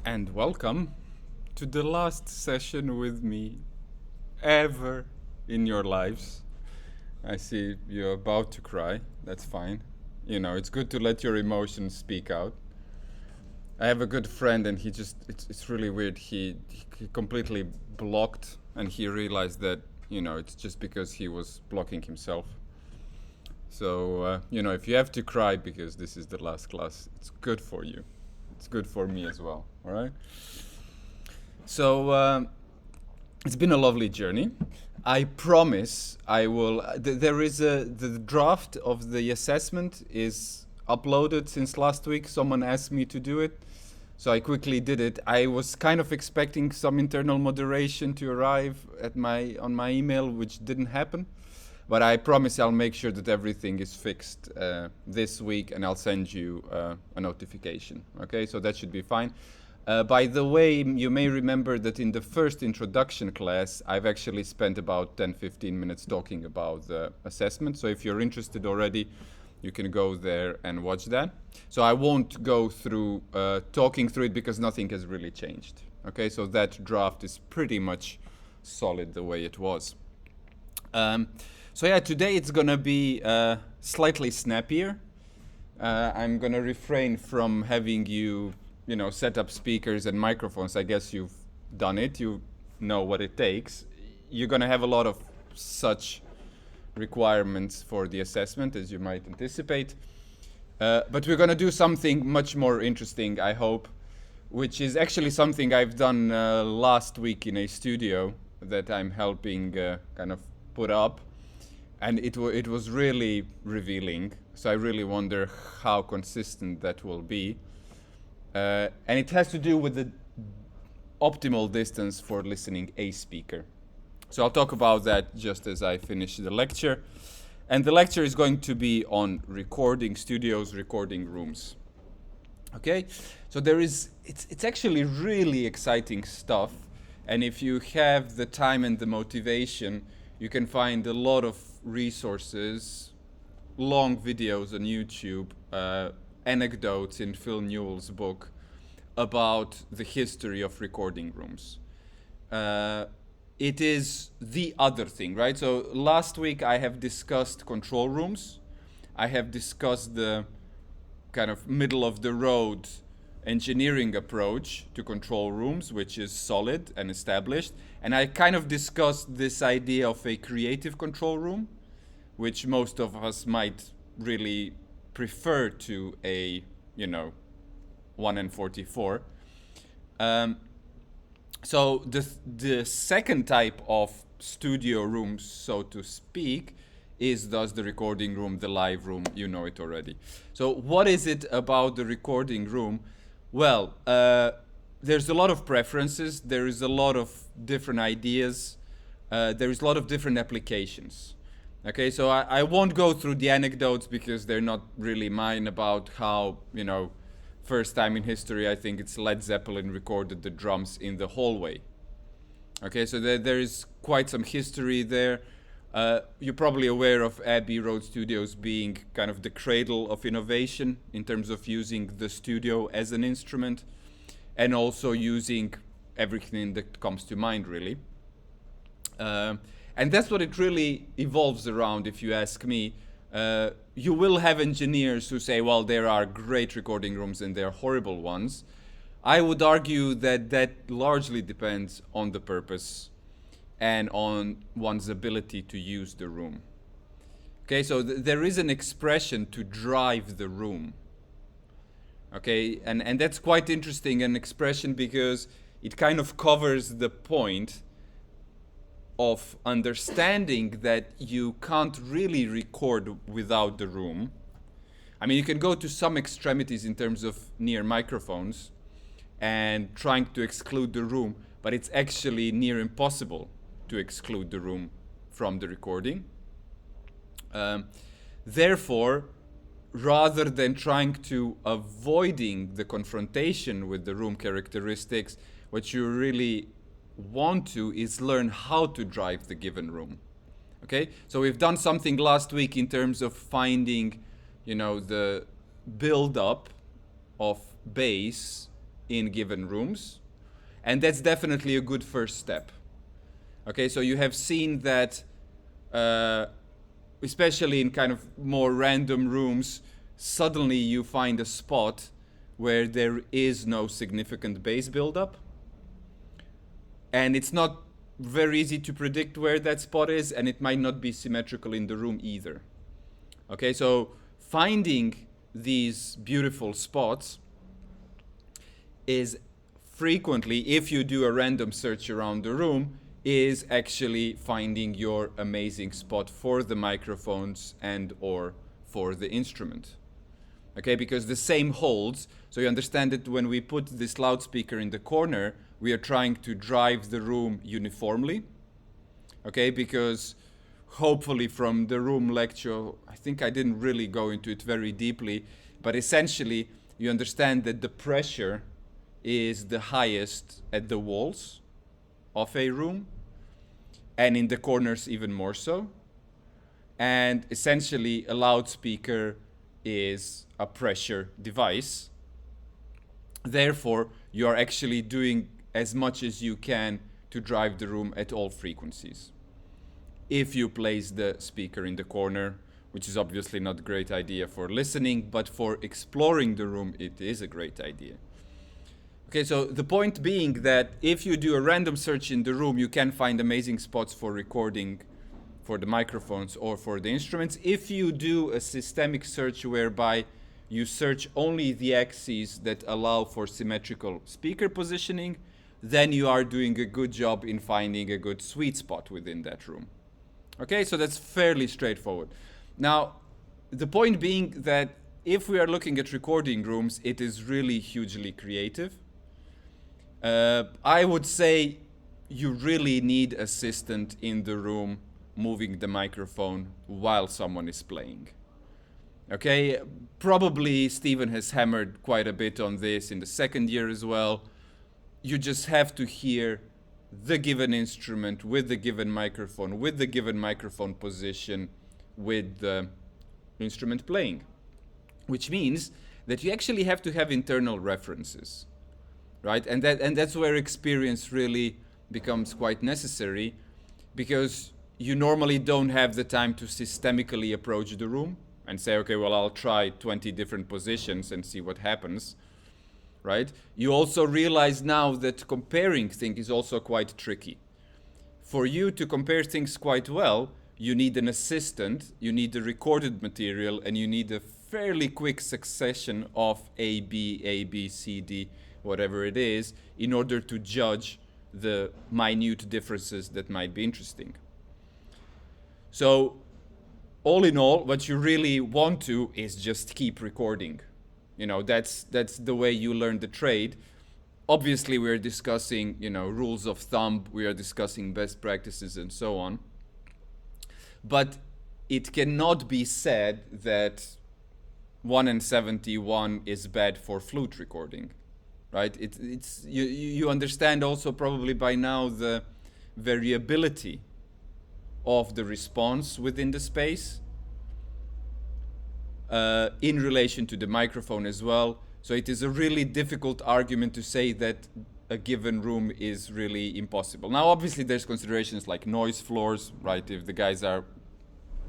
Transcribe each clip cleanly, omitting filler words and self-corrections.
And welcome to the last session with me ever in your lives. I see you're about to cry. That's fine. You know, it's good to let your emotions speak out. I have a good friend, and it's really weird. He completely blocked, and he realized that, it's just because he was blocking himself. So, if you have to cry because this is the last class, it's good for you. It's good for me as well, all right? So, it's been a lovely journey. I promise I will. There is the draft of the assessment is uploaded since last week. Someone asked me to do it, so I quickly did it. I was kind of expecting some internal moderation to arrive on my email, which didn't happen. But I promise I'll make sure that everything is fixed this week, and I'll send you a notification. Okay, so that should be fine. By the way, you may remember that in the first introduction class, I've actually spent about 10-15 minutes talking about the assessment. So if you're interested already, you can go there and watch that. So I won't go through talking through it because nothing has really changed. Okay, so that draft is pretty much solid the way it was. So yeah, today it's gonna be slightly snappier. I'm gonna refrain from having you set up speakers and microphones. I guess you've done it. You know what it takes. You're gonna have a lot of such requirements for the assessment, as you might anticipate. But we're gonna do something much more interesting, I hope, which is actually something I've done last week in a studio that I'm helping kind of put up. And it was really revealing. So I really wonder how consistent that will be. And it has to do with the optimal distance for listening a speaker. So I'll talk about that just as I finish the lecture. And the lecture is going to be on recording studios, recording rooms. Okay? So it's actually really exciting stuff. And if you have the time and the motivation, you can find a lot of resources, long videos on YouTube, anecdotes in Phil Newell's book about the history of recording rooms. It is the other thing, right? So last week I have discussed control rooms. I have discussed the kind of middle of the road engineering approach to control rooms, which is solid and established. And I kind of discussed this idea of a creative control room, which most of us might really prefer to a, 1N44. So the second type of studio rooms, so to speak, is thus the recording room, the live room. You know it already. So what is it about the recording room? Well, there's a lot of preferences. There is a lot of different ideas. There is a lot of different applications. Okay, so I won't go through the anecdotes because they're not really mine about how, first time in history, I think it's Led Zeppelin recorded the drums in the hallway. Okay, so there is quite some history there. You're probably aware of Abbey Road Studios being kind of the cradle of innovation in terms of using the studio as an instrument and also using everything that comes to mind, really. And that's what it really evolves around, if you ask me. You will have engineers who say, well, there are great recording rooms and there are horrible ones. I would argue that that largely depends on the purpose and on one's ability to use the room. Okay, so there is an expression to drive the room. Okay, and that's quite interesting, an expression, because it kind of covers the point of understanding that you can't really record without the room. I mean, you can go to some extremities in terms of near microphones and trying to exclude the room, but it's actually near impossible to exclude the room from the recording. Therefore, rather than trying to avoiding the confrontation with the room characteristics, what you really want to is learn how to drive the given room. Okay, so we've done something last week in terms of finding, the build-up of bass in given rooms. And that's definitely a good first step. Okay, so you have seen that, especially in kind of more random rooms, suddenly you find a spot where there is no significant bass buildup. And it's not very easy to predict where that spot is, and it might not be symmetrical in the room either. Okay, so finding these beautiful spots is frequently, if you do a random search around the room, is actually finding your amazing spot for the microphones and or for the instrument. Okay, because the same holds. So you understand that when we put this loudspeaker in the corner, we are trying to drive the room uniformly. Okay, because hopefully from the room lecture, I think I didn't really go into it very deeply, but essentially you understand that the pressure is the highest at the walls of a room, and in the corners even more so. And essentially a loudspeaker is a pressure device. Therefore, you are actually doing as much as you can to drive the room at all frequencies. If you place the speaker in the corner, which is obviously not a great idea for listening, but for exploring the room, it is a great idea. Okay, so the point being that if you do a random search in the room, you can find amazing spots for recording for the microphones or for the instruments. If you do a systemic search whereby you search only the axes that allow for symmetrical speaker positioning, then you are doing a good job in finding a good sweet spot within that room. Okay, so that's fairly straightforward. Now, the point being that if we are looking at recording rooms, it is really hugely creative. I would say you really need assistant in the room moving the microphone while someone is playing. Okay, probably Stephen has hammered quite a bit on this in the second year as well. You just have to hear the given instrument with the given microphone position with the instrument playing, which means that you actually have to have internal references, right? And that's where experience really becomes quite necessary, because you normally don't have the time to systemically approach the room and say, okay, well, I'll try 20 different positions and see what happens, right? You also realize now that comparing things is also quite tricky. For you to compare things quite well, you need an assistant, you need the recorded material, and you need a fairly quick succession of A, B, C, D, whatever it is, in order to judge the minute differences that might be interesting. So, all in all, what you really want to is just keep recording. You know, that's the way you learn the trade. Obviously, we're discussing, rules of thumb, we are discussing best practices and so on. But it cannot be said that 1/71 is bad for flute recording, right? It's you understand also probably by now the variability of the response within the space in relation to the microphone as well. So it is a really difficult argument to say that a given room is really impossible. Now, obviously, there's considerations like noise floors, right? If the guys are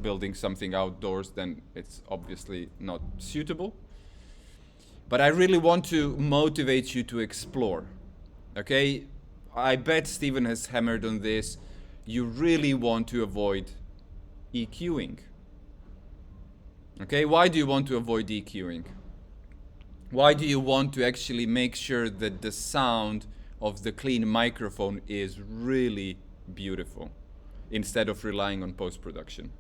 building something outdoors, then it's obviously not suitable. But I really want to motivate you to explore, okay? I bet Stephen has hammered on this. You really want to avoid EQing. Okay, why do you want to avoid EQing? Why do you want to actually make sure that the sound of the clean microphone is really beautiful instead of relying on post-production?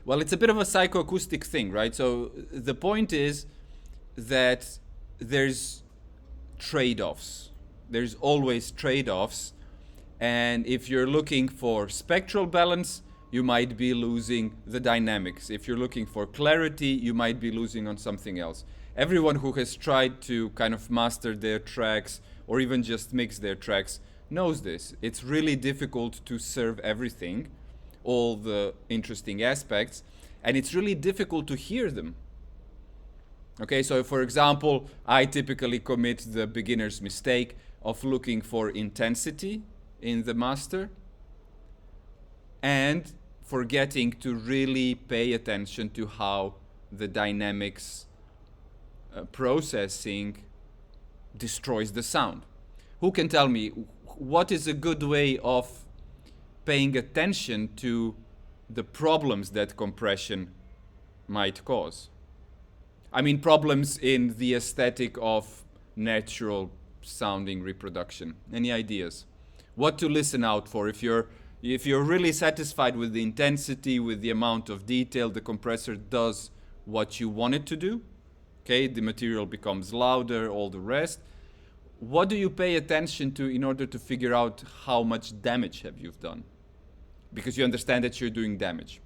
Well, it's a bit of a psychoacoustic thing, right? So the point is that there's trade-offs. There's always trade-offs. And if you're looking for spectral balance, you might be losing the dynamics. If you're looking for clarity, you might be losing on something else. Everyone who has tried to kind of master their tracks or even just mix their tracks knows this. It's really difficult to serve everything, all the interesting aspects, and it's really difficult to hear them. Okay, so for example, I typically commit the beginner's mistake of looking for intensity in the master and forgetting to really pay attention to how the dynamics processing destroys the sound. Who can tell me what is a good way of paying attention to the problems that compression might cause? I mean, problems in the aesthetic of natural sounding reproduction. Any ideas? What to listen out for if you're really satisfied with the intensity, with the amount of detail, the compressor does what you want it to do. Okay, the material becomes louder, all the rest. What do you pay attention to in order to figure out how much damage have you done? Because you understand that you're doing damage.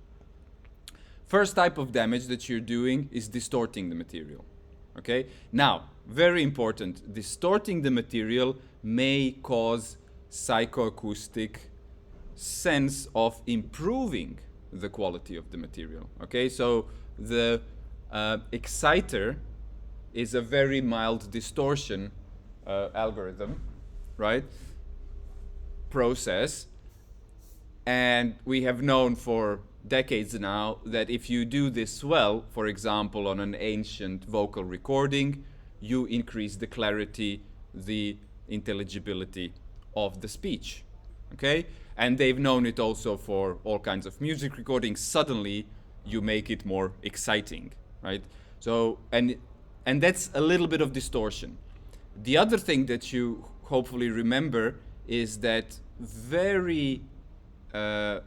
First type of damage that you're doing is distorting the material. Okay? Now, very important, distorting the material may cause psychoacoustic sense of improving the quality of the material. Okay? So the exciter is a very mild distortion algorithm, right? Process. And we have known for decades now that if you do this well, for example, on an ancient vocal recording, you increase the clarity, the intelligibility of the speech. Okay? And they've known it also for all kinds of music recordings. Suddenly, you make it more exciting, right? So, and that's a little bit of distortion. The other thing that you hopefully remember is that very how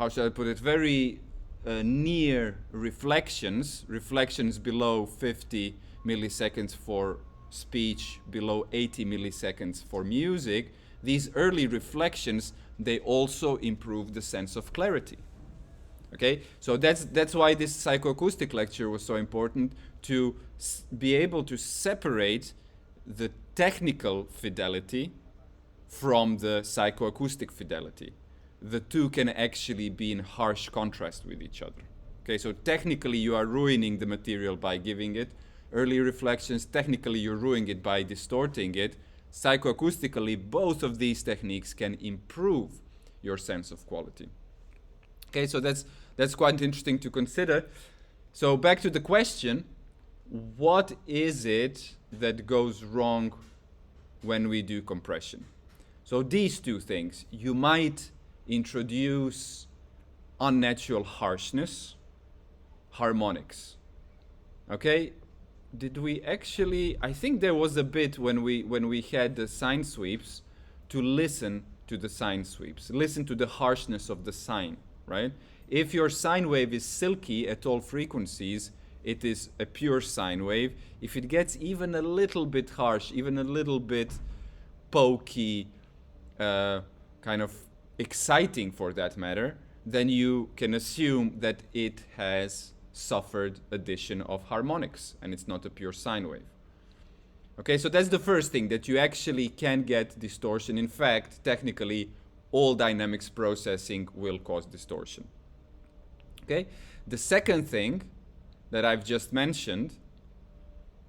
shall I put it, very near reflections below 50 milliseconds for speech, below 80 milliseconds for music, these early reflections, they also improve the sense of clarity. Okay, so that's why this psychoacoustic lecture was so important, to be able to separate the technical fidelity from the psychoacoustic fidelity. The two can actually be in harsh contrast with each other. Okay, so technically you are ruining the material by giving it early reflections. Technically you're ruining it by distorting it. Psychoacoustically, both of these techniques can improve your sense of quality. Okay, so that's quite interesting to consider. So back to the question, what is it that goes wrong when we do compression? So these two things, you might introduce unnatural harshness, harmonics. Okay? Did we actually, I think there was a bit when we had the sine sweeps to listen to the sine sweeps, listen to the harshness of the sine, right? If your sine wave is silky at all frequencies, it is a pure sine wave. If it gets even a little bit harsh, even a little bit pokey, kind of exciting for that matter, then you can assume that it has suffered addition of harmonics and it's not a pure sine wave. Okay, so that's the first thing, that you actually can get distortion. In fact, technically, all dynamics processing will cause distortion. Okay, the second thing that I've just mentioned,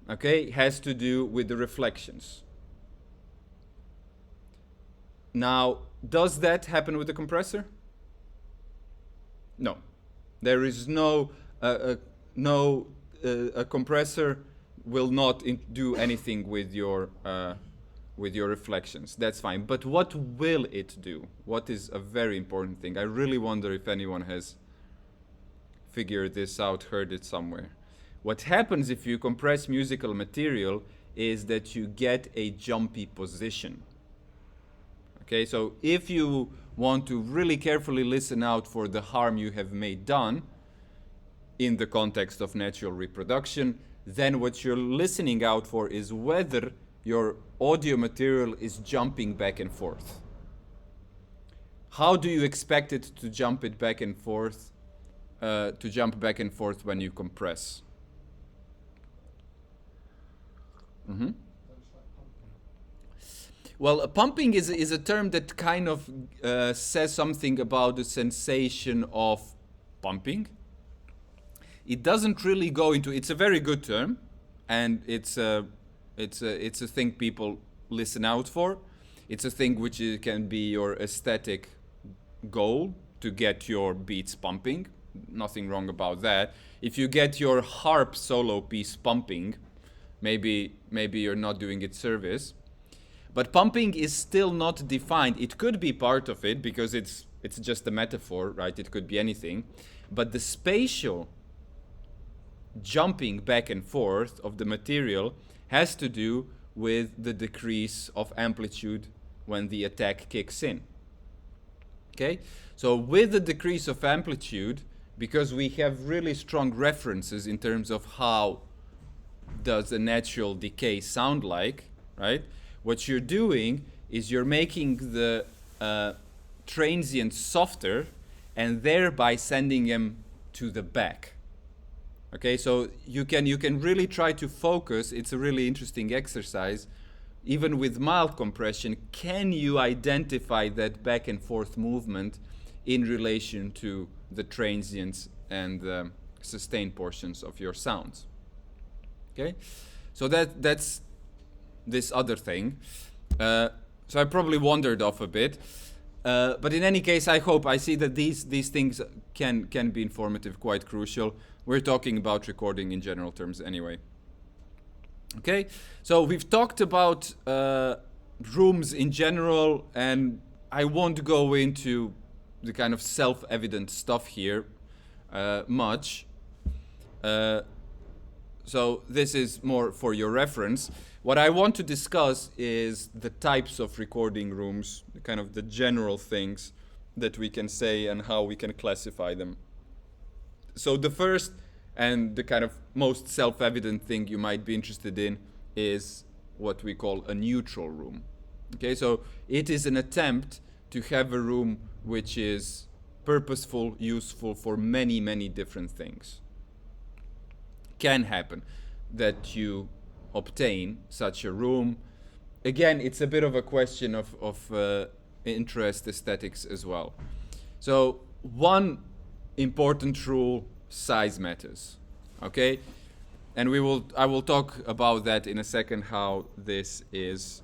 okay, has to do with the reflections. Now, does that happen with the compressor? No. There is no a compressor will not do anything with your reflections. That's fine. But what will it do? What is a very important thing? I really wonder if anyone has figured this out, heard it somewhere. What happens if you compress musical material is that you get a jumpy position. Okay, so if you want to really carefully listen out for the harm you have made done in the context of natural reproduction, then what you're listening out for is whether your audio material is jumping back and forth. How do you expect it to jump back and forth when you compress? Mm-hmm. Well, pumping is a term that kind of says something about the sensation of pumping. it doesn't really go into. It's a very good term, and it's a thing people listen out for. It's a thing which can be your aesthetic goal to get your beats pumping. Nothing wrong about that. If you get your harp solo piece pumping, maybe you're not doing it service. But pumping is still not defined. It could be part of it because it's just a metaphor, right? It could be anything. But the spatial jumping back and forth of the material has to do with the decrease of amplitude when the attack kicks in. Okay? So with the decrease of amplitude, because we have really strong references in terms of how does a natural decay sound like, right? What you're doing is you're making the transients softer and thereby sending them to the back. Okay, so you can really try to focus. It's a really interesting exercise. Even with mild compression, can you identify that back and forth movement in relation to the transients and the sustained portions of your sounds? Okay, so that's this other thing. So I probably wandered off a bit, but in any case, I see that these things can be informative, quite crucial. We're talking about recording in general terms anyway. Okay, so we've talked about rooms in general, and I won't go into the kind of self-evident stuff here much. So this is more for your reference. What I want to discuss is the types of recording rooms, kind of the general things that we can say and how we can classify them. So the first and the kind of most self-evident thing you might be interested in is what we call a neutral room. Okay, so it is an attempt to have a room which is purposeful, useful for many, many different things. Can happen that you obtain such a room. Again, it's a bit of a question of interest, aesthetics as well. So one important rule: size matters. Okay, and I will talk about that in a second, how this is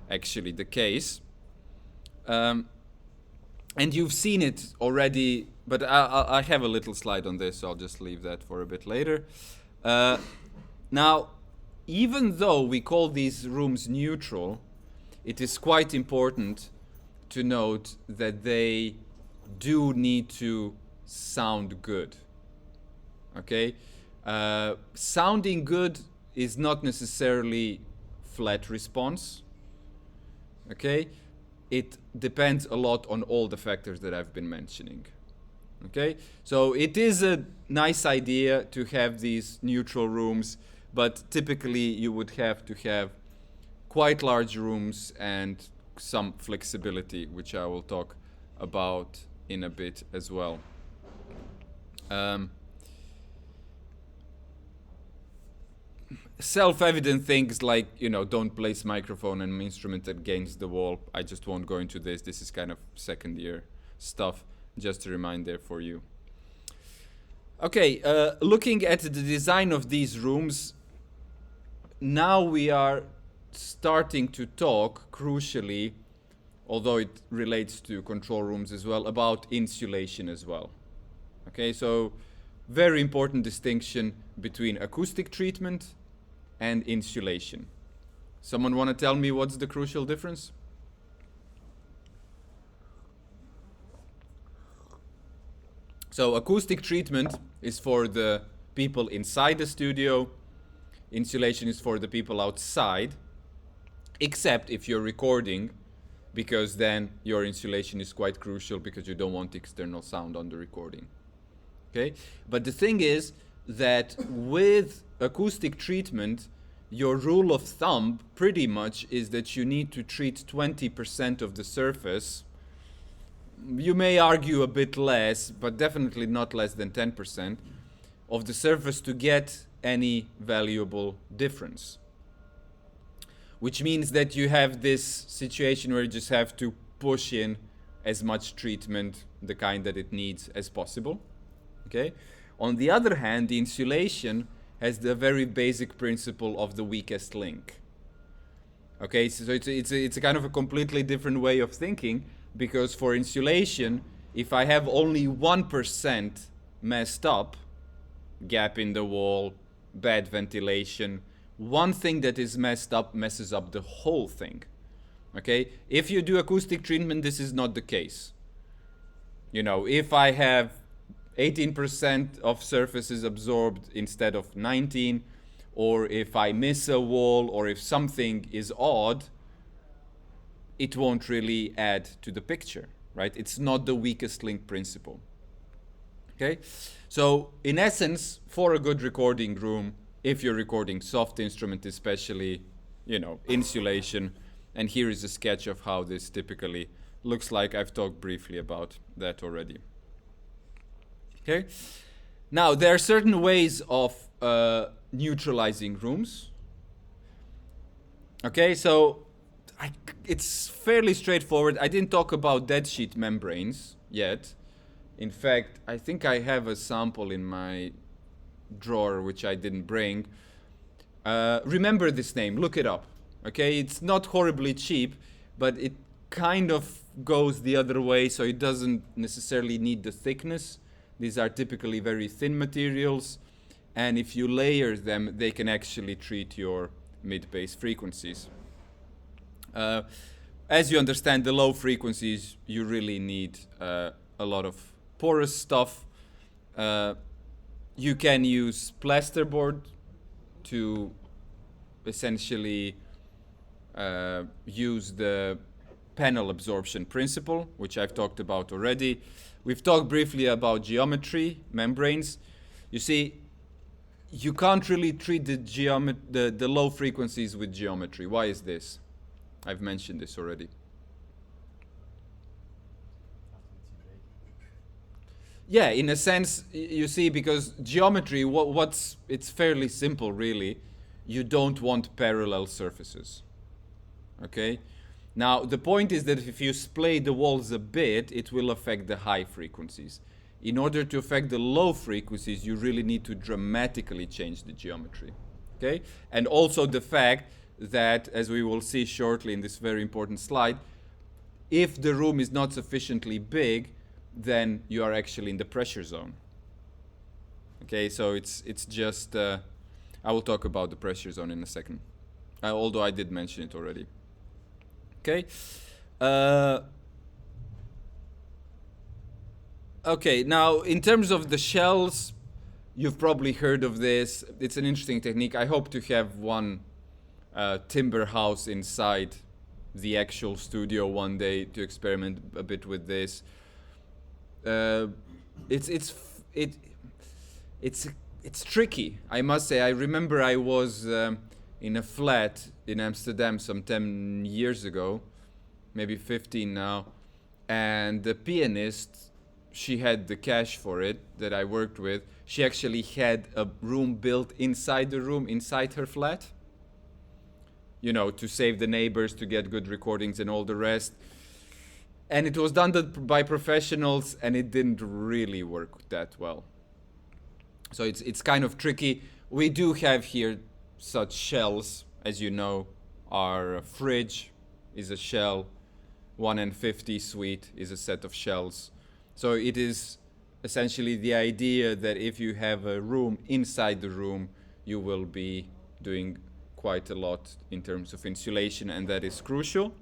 actually the case. And you've seen it already, but I have a little slide on this, so I'll just leave that for a bit later. Now, even though we call these rooms neutral, it is quite important to note that they do need to sound good. Okay? Sounding good is not necessarily flat response. Okay? It depends a lot on all the factors that I've been mentioning. Okay? So it is a nice idea to have these neutral rooms, but typically you would have to have quite large rooms and some flexibility, which I will talk about in a bit as well. Self-evident things like, don't place microphone and instrument against the wall. I just won't go into this. This is kind of second year stuff, just a reminder for you. Okay, looking at the design of these rooms, now we are starting to talk, crucially, although it relates to control rooms as well, about insulation as well. Okay, so very important distinction between acoustic treatment and insulation. Someone want to tell me what's the crucial difference? So acoustic treatment is for the people inside the studio. Insulation is for the people outside, except if you're recording, because then your insulation is quite crucial because you don't want external sound on the recording. Okay? But the thing is that with acoustic treatment, your rule of thumb pretty much is that you need to treat 20% of the surface. You may argue a bit less, but definitely not less than 10% of the surface to get any valuable difference. Which means that you have this situation where you just have to push in as much treatment, the kind that it needs, as possible. Okay? On the other hand, the insulation has the very basic principle of the weakest link. Okay, so it's a kind of a completely different way of thinking, because for insulation, if I have only 1% messed up, gap in the wall, bad ventilation, one thing that is messed up messes up the whole thing. Okay, if you do acoustic treatment, this is not the case. You know, if I have 18% of surfaces absorbed instead of 19, or if I miss a wall, or if something is odd, it won't really add to the picture, right? It's not the weakest link principle. Okay, so in essence, for a good recording room, if you're recording soft instrument especially, you know, insulation, and here is a sketch of how this typically looks like. I've talked briefly about that already. Okay, now there are certain ways of neutralizing rooms. Okay, so it's fairly straightforward. I didn't talk about dead sheet membranes yet. In fact, I think I have a sample in my drawer which I didn't bring. Remember this name, look it up. Okay, it's not horribly cheap, but it kind of goes the other way, so it doesn't necessarily need the thickness. These are typically very thin materials, and if you layer them, they can actually treat your mid-bass frequencies. As you understand, the low frequencies, you really need a lot of porous stuff. You can use plasterboard to essentially use the panel absorption principle, which I've talked about already. We've talked briefly about geometry, membranes. You see, you can't really treat the low frequencies with geometry. Why is this? I've mentioned this already. Yeah, in a sense, you see, because geometry, it's fairly simple, really. You don't want parallel surfaces. Okay? Now, the point is that if you splay the walls a bit, it will affect the high frequencies. In order to affect the low frequencies, you really need to dramatically change the geometry. Okay? And also the fact that, as we will see shortly in this very important slide, if the room is not sufficiently big, then you are actually in the pressure zone. Okay, so it's just, I will talk about the pressure zone in a second, although I did mention it already. Okay. Okay, now in terms of the shells, you've probably heard of this. It's an interesting technique. I hope to have one timber house inside the actual studio one day to experiment a bit with this. It's tricky, I must say. I remember I was in a flat in Amsterdam some 10 years ago, maybe 15 now, and the pianist, she had the cash for it that I worked with. She actually had a room built inside the room, inside her flat, you know, to save the neighbors, to get good recordings and all the rest. And it was done by professionals, and it didn't really work that well. So it's kind of tricky. We do have here such shells, as you know. Our fridge is a shell. 1N50 suite is a set of shells. So it is essentially the idea that if you have a room inside the room, you will be doing quite a lot in terms of insulation, and that is crucial.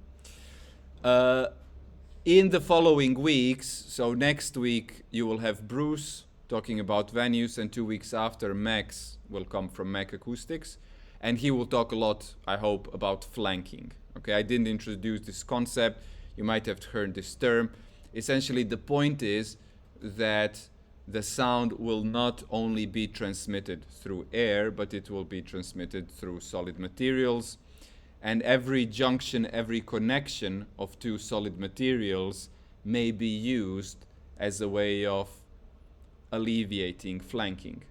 In the following weeks, so next week you will have Bruce talking about venues, and 2 weeks after, Max will come from Mac Acoustics, and he will talk a lot, I hope, about flanking. Okay, I didn't introduce this concept. You might have heard this term. Essentially, the point is that the sound will not only be transmitted through air, but it will be transmitted through solid materials. And every junction, every connection of two solid materials may be used as a way of alleviating flanking.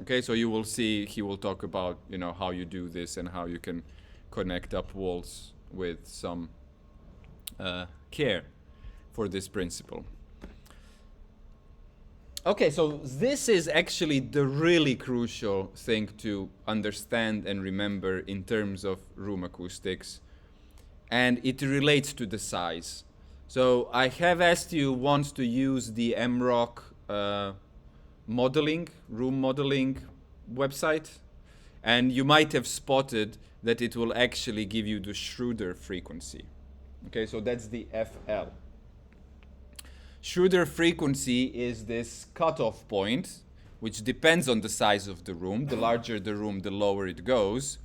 Okay, so you will see, he will talk about, you know, how you do this and how you can connect up walls with some care for this principle. Okay, so this is actually the really crucial thing to understand and remember in terms of room acoustics, and it relates to the size. So I have asked you once to use the MROC room modeling website, and you might have spotted that it will actually give you the Schroeder frequency. Okay, so that's the FL. Schroeder frequency is this cutoff point, which depends on the size of the room. The larger the room, the lower it goes.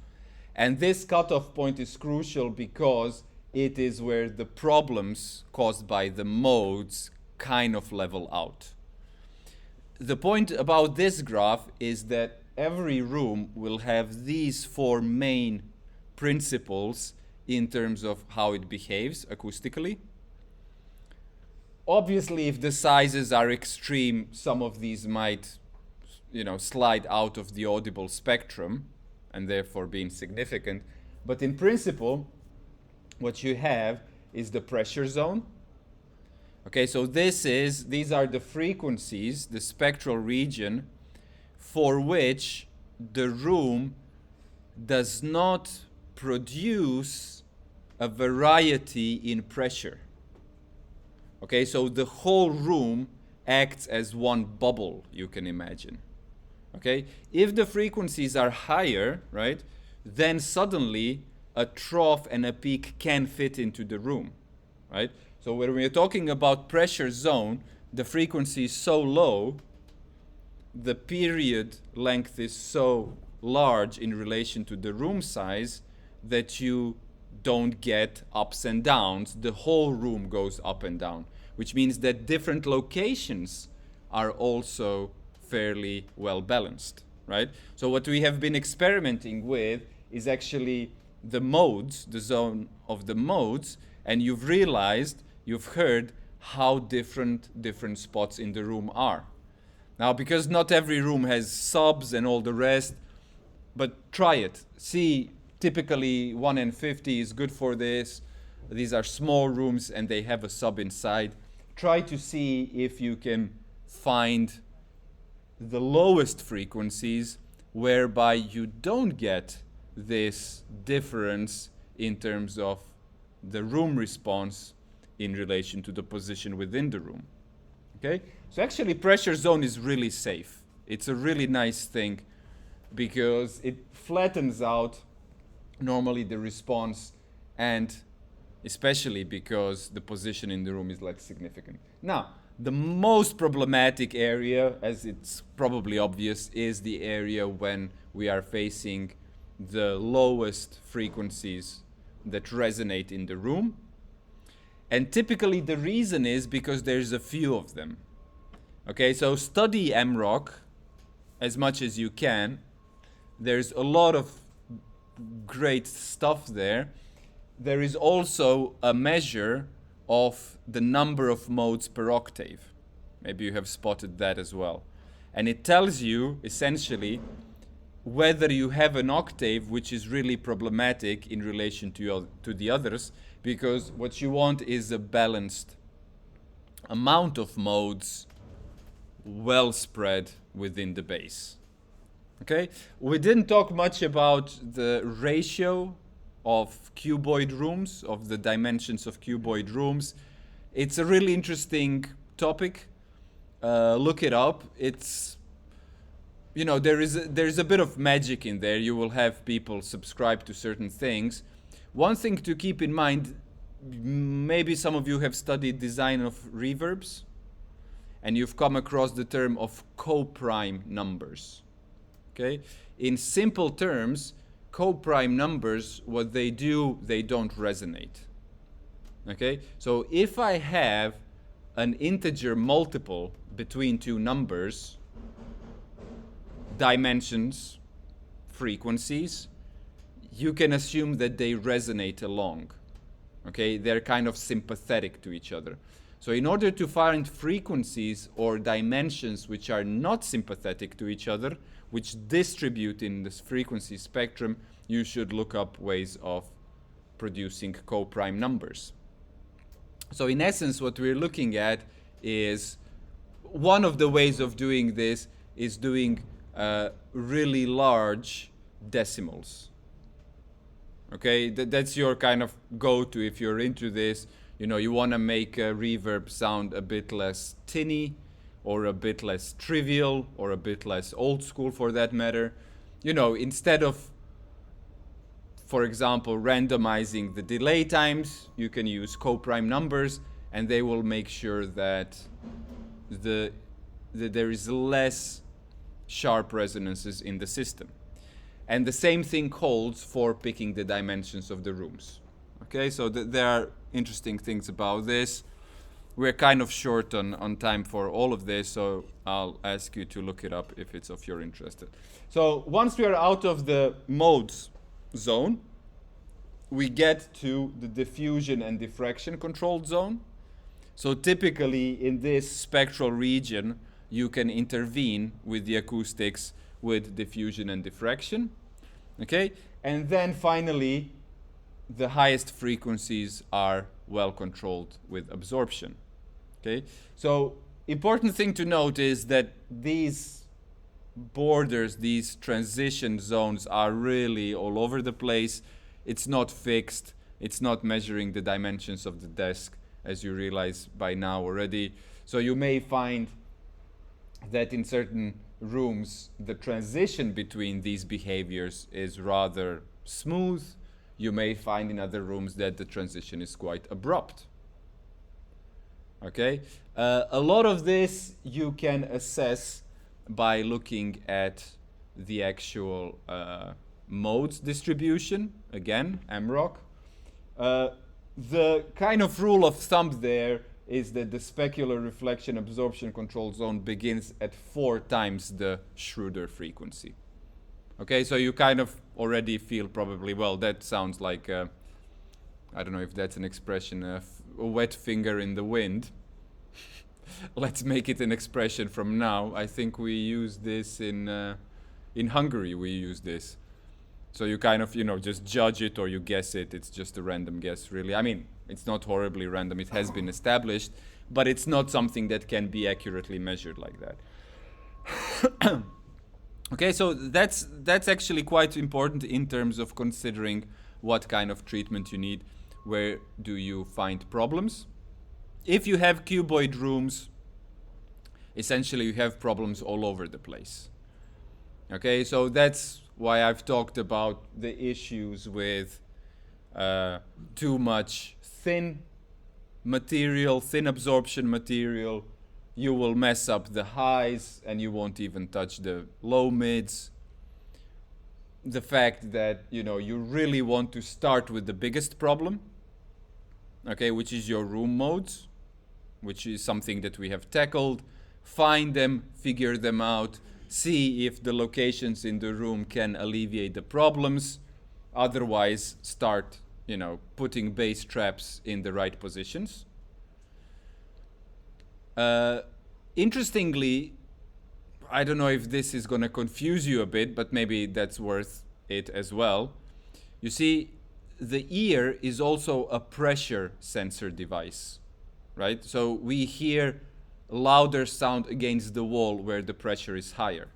And this cutoff point is crucial because it is where the problems caused by the modes kind of level out. The point about this graph is that every room will have these four main principles in terms of how it behaves acoustically. Obviously, if the sizes are extreme, some of these might, slide out of the audible spectrum and therefore be insignificant. But in principle, what you have is the pressure zone. Okay, so these are the frequencies, the spectral region for which the room does not produce a variety in pressure. Okay, so the whole room acts as one bubble, you can imagine. Okay, if the frequencies are higher, right, then suddenly a trough and a peak can fit into the room, right? So when we're talking about pressure zone, the frequency is so low, the period length is so large in relation to the room size that you don't get ups and downs. The whole room goes up and down, which means that different locations are also fairly well balanced, right? So what we have been experimenting with is actually the modes, the zone of the modes, and you've heard how different spots in the room are. Now, because not every room has subs and all the rest, but try it. See, typically 1N50 is good for this. These are small rooms and they have a sub inside. Try to see if you can find the lowest frequencies whereby you don't get this difference in terms of the room response in relation to the position within the room. Okay? So actually pressure zone is really safe. It's a really nice thing because it flattens out normally the response, and especially because the position in the room is less significant. Now, the most problematic area, as it's probably obvious, is the area when we are facing the lowest frequencies that resonate in the room. And typically the reason is because there's a few of them. Okay, so study MROC as much as you can. There's a lot of great stuff there. There is also a measure of the number of modes per octave. Maybe you have spotted that as well. And it tells you essentially whether you have an octave which is really problematic in relation to the others, because what you want is a balanced amount of modes well spread within the bass. Okay? We didn't talk much about the ratio of cuboid rooms, of the dimensions of cuboid rooms. It's a really interesting topic. Look it up. It's, there's a bit of magic in there. You will have people subscribe to certain things. One thing to keep in mind, maybe some of you have studied design of reverbs, and you've come across the term of coprime numbers. Okay? In simple terms, coprime numbers, what they do, they don't resonate. Okay? So if I have an integer multiple between two numbers, dimensions, frequencies, you can assume that they resonate along. Okay? They're kind of sympathetic to each other. So in order to find frequencies or dimensions which are not sympathetic to each other, which distribute in this frequency spectrum, you should look up ways of producing coprime numbers. So in essence, what we're looking at is one of the ways of doing this is doing really large decimals. Okay, that's your kind of go-to if you're into this. You know, you want to make a reverb sound a bit less tinny, or a bit less trivial, or a bit less old school for that matter. You know, instead of, for example, randomizing the delay times, you can use co-prime numbers, and they will make sure that there is less sharp resonances in the system. And the same thing holds for picking the dimensions of the rooms. Okay, so there are interesting things about this. We're kind of short on time for all of this, so I'll ask you to look it up if it's of your interest. So once we are out of the modes zone, we get to the diffusion and diffraction controlled zone. So typically in this spectral region, you can intervene with the acoustics with diffusion and diffraction. Okay? And then finally, the highest frequencies are well controlled with absorption. Okay? So important thing to note is that these borders, these transition zones are really all over the place. It's not fixed. It's not measuring the dimensions of the desk, as you realize by now already. So you may find that in certain rooms, the transition between these behaviors is rather smooth. You may find in other rooms that the transition is quite abrupt. Okay? A lot of this you can assess by looking at the actual modes distribution, again, MROC. The kind of rule of thumb there is that the specular reflection absorption control zone begins at 4 times the Schroeder frequency. Okay, so you kind of already feel probably, well, that sounds like, I don't know if that's an expression, a wet finger in the wind. Let's make it an expression from now. I think we use this in Hungary, we use this. So you kind of, you know, just judge it or you guess it. It's just a random guess, really. I mean, it's not horribly random. It has been established, but it's not something that can be accurately measured like that. Okay, so that's actually quite important in terms of considering what kind of treatment you need. Where do you find problems? If you have cuboid rooms, essentially you have problems all over the place. Okay, so that's why I've talked about the issues with too much thin material, thin absorption material. You will mess up the highs and you won't even touch the low mids. The fact that, you know, you really want to start with the biggest problem, okay, which is your room modes, which is something that we have tackled. Find them, figure them out, see if the locations in the room can alleviate the problems. Otherwise, start, you know, putting bass traps in the right positions. Interestingly, I don't know if this is going to confuse you a bit, but maybe that's worth it as well. You see, the ear is also a pressure sensor device, right? So we hear louder sound against the wall where the pressure is higher.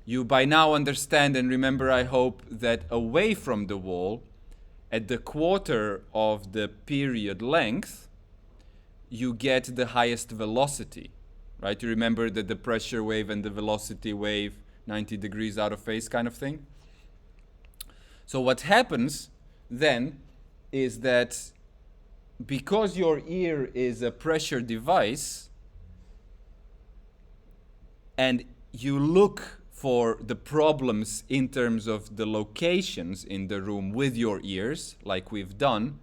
You by now understand and remember, I hope, that away from the wall, at the quarter of the period length, you get the highest velocity, right? You remember that the pressure wave and the velocity wave, 90 degrees out of phase kind of thing. So what happens then is that because your ear is a pressure device and you look for the problems in terms of the locations in the room with your ears, like we've done,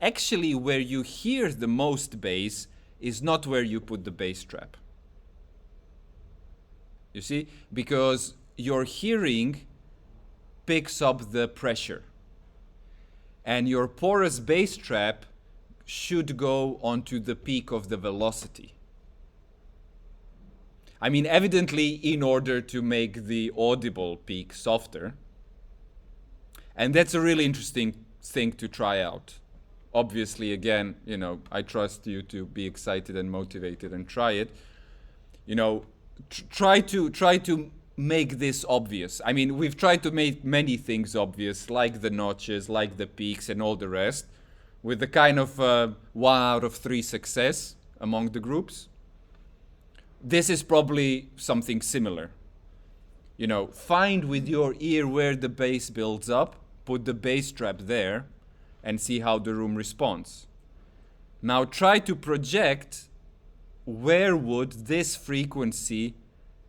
actually where you hear the most bass is not where you put the bass trap. You see? Because your hearing picks up the pressure. And your porous bass trap should go onto the peak of the velocity. I mean, evidently, in order to make the audible peak softer. And that's a really interesting thing to try out. Obviously, again, you know, I trust you to be excited and motivated and try it. you know, try to make this obvious. I mean, we've tried to make many things obvious, like the notches, like the peaks, and all the rest, with the kind of 1 out of 3 success among the groups. This is probably something similar. You know, find with your ear where the bass builds up, put the bass trap there, and see how the room responds. Now try to project where would this frequency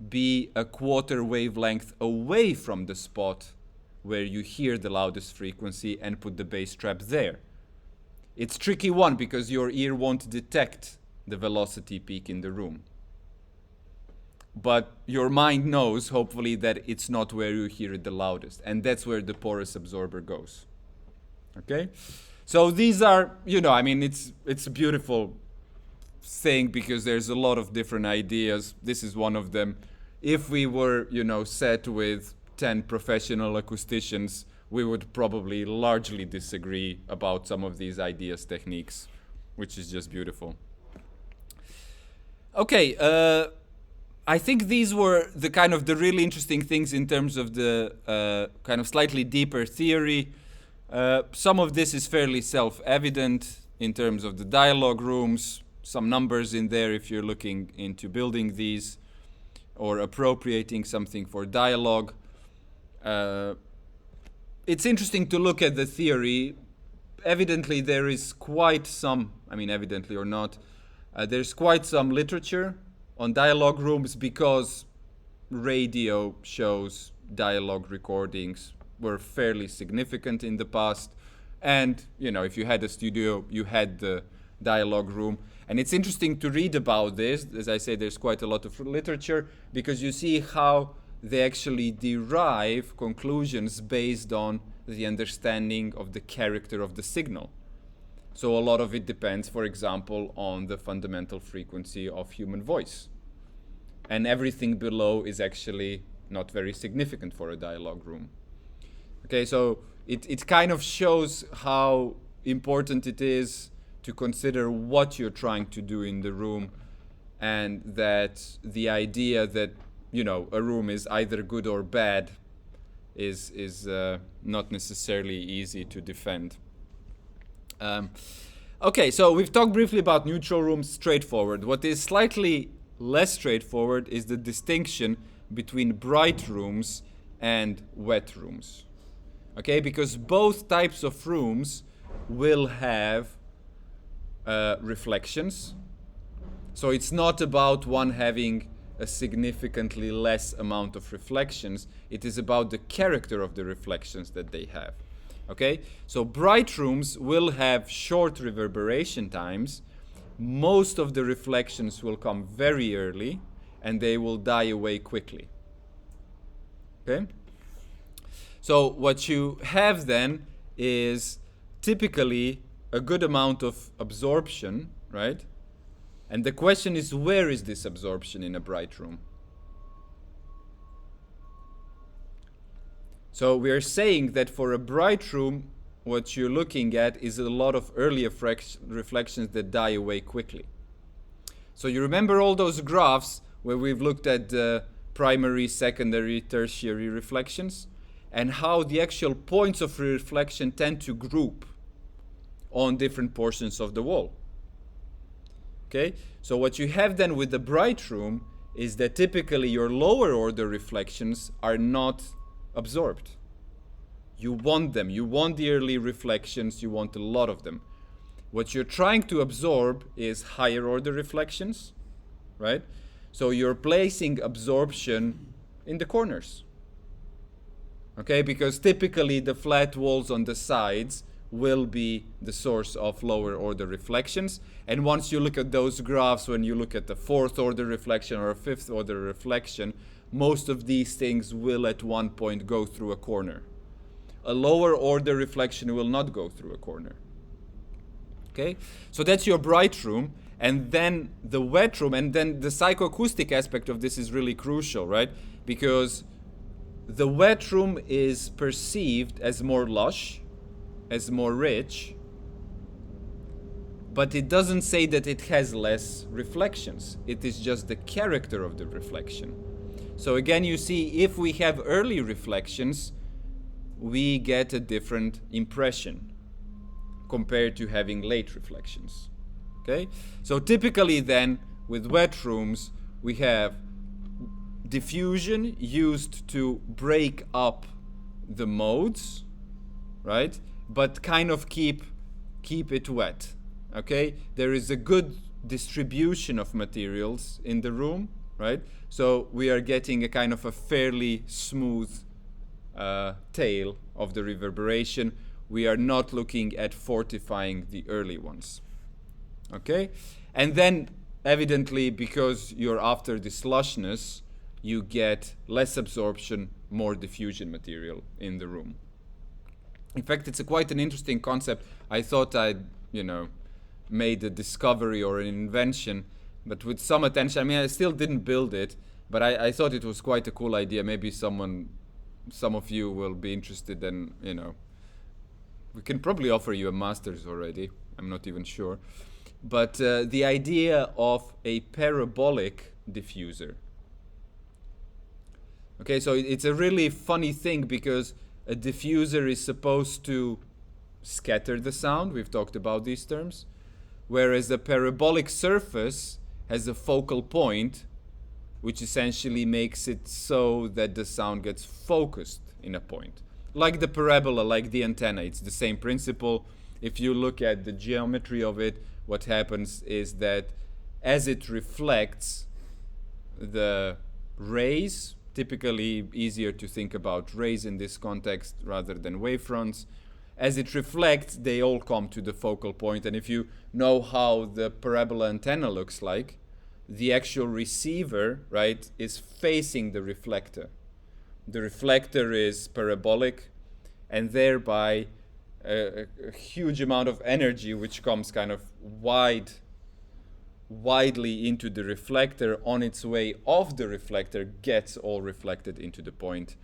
be a quarter wavelength away from the spot where you hear the loudest frequency, and put the bass trap there. It's a tricky one because your ear won't detect the velocity peak in the room. But your mind knows, hopefully, that it's not where you hear it the loudest. And that's where the porous absorber goes. Okay? So these are, you know, I mean, it's a beautiful thing because there's a lot of different ideas. This is one of them. If we were, you know, set with 10 professional acousticians, we would probably largely disagree about some of these ideas, techniques, which is just beautiful. Okay, I think these were the kind of the really interesting things in terms of the kind of slightly deeper theory. Some of this is fairly self-evident in terms of the dialogue rooms, some numbers in there if you're looking into building these or appropriating something for dialogue. It's interesting to look at the theory. Evidently there is quite some, I mean evidently or not, there's quite some literature on dialogue rooms because radio shows, dialogue recordings were fairly significant in the past. And, you know, if you had a studio, you had the dialogue room. And it's interesting to read about this. As I say, there's quite a lot of literature because you see how they actually derive conclusions based on the understanding of the character of the signal. So a lot of it depends, for example, on the fundamental frequency of human voice. And everything below is actually not very significant for a dialogue room. Okay, so it kind of shows how important it is to consider what you're trying to do in the room, and that the idea that, you know, a room is either good or bad is not necessarily easy to defend. Okay, so we've talked briefly about neutral rooms, straightforward. What is slightly less straightforward is the distinction between bright rooms and wet rooms. Okay, because both types of rooms will have reflections. So it's not about one having a significantly less amount of reflections. It is about the character of the reflections that they have. Okay, so bright rooms will have short reverberation times. Most of the reflections will come very early and they will die away quickly. Okay, so what you have then is typically a good amount of absorption, right? And the question is, where is this absorption in a bright room? So we are saying that for a bright room, what you're looking at is a lot of early reflections that die away quickly. So you remember all those graphs where we've looked at the primary, secondary, tertiary reflections, and how the actual points of reflection tend to group on different portions of the wall. Okay, so what you have then with the bright room is that typically your lower order reflections are not absorbed. You want them, you want the early reflections, you want a lot of them. What you're trying to absorb is higher order reflections, right? So you're placing absorption in the corners. Okay, because typically the flat walls on the sides will be the source of lower order reflections. And once you look at those graphs, when you look at the fourth order reflection or a fifth order reflection, most of these things will at one point go through a corner. A lower order reflection will not go through a corner. Okay, so that's your bright room. And then the wet room, and then the psychoacoustic aspect of this is really crucial, right? Because the wet room is perceived as more lush, as more rich, but it doesn't say that it has less reflections. It is just the character of the reflection. So again, you see, if we have early reflections, we get a different impression compared to having late reflections. Okay? So typically then, with wet rooms, we have diffusion used to break up the modes, right? But kind of keep it wet. Okay? There is a good distribution of materials in the room, right? So we are getting a kind of a fairly smooth tail of the reverberation. We are not looking at fortifying the early ones. Okay? And then, evidently, because you're after the slushness, you get less absorption, more diffusion material in the room. In fact, it's quite an interesting concept. I thought I'd, made a discovery or an invention, but with some attention, I mean, I still didn't build it, but I thought it was quite a cool idea. Maybe some of you will be interested in, we can probably offer you a master's already. I'm not even sure. But the idea of a parabolic diffuser. Okay, so it's a really funny thing because a diffuser is supposed to scatter the sound. We've talked about these terms. Whereas a parabolic surface has a focal point, which essentially makes it so that the sound gets focused in a point. Like the parabola, like the antenna, it's the same principle. If you look at the geometry of it, what happens is that as it reflects the rays, typically easier to think about rays in this context rather than wavefronts, as it reflects, they all come to the focal point. And if you know how the parabola antenna looks like, the actual receiver, right, is facing the reflector. The reflector is parabolic, and thereby a huge amount of energy which comes kind of widely into the reflector on its way off the reflector gets all reflected into the point.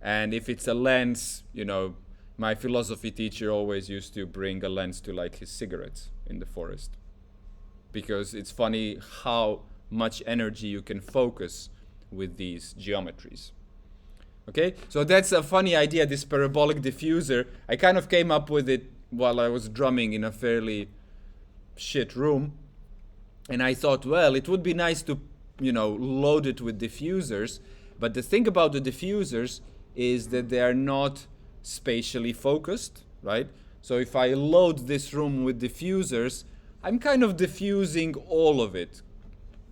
And if it's a lens, my philosophy teacher always used to bring a lens to light his cigarettes in the forest, because it's funny how much energy you can focus with these geometries. Okay, so that's a funny idea, this parabolic diffuser. I kind of came up with it while I was drumming in a fairly shit room, and I thought, well, it would be nice to, load it with diffusers, but the thing about the diffusers is that they are not spatially focused, right? So if I load this room with diffusers, I'm kind of diffusing all of it,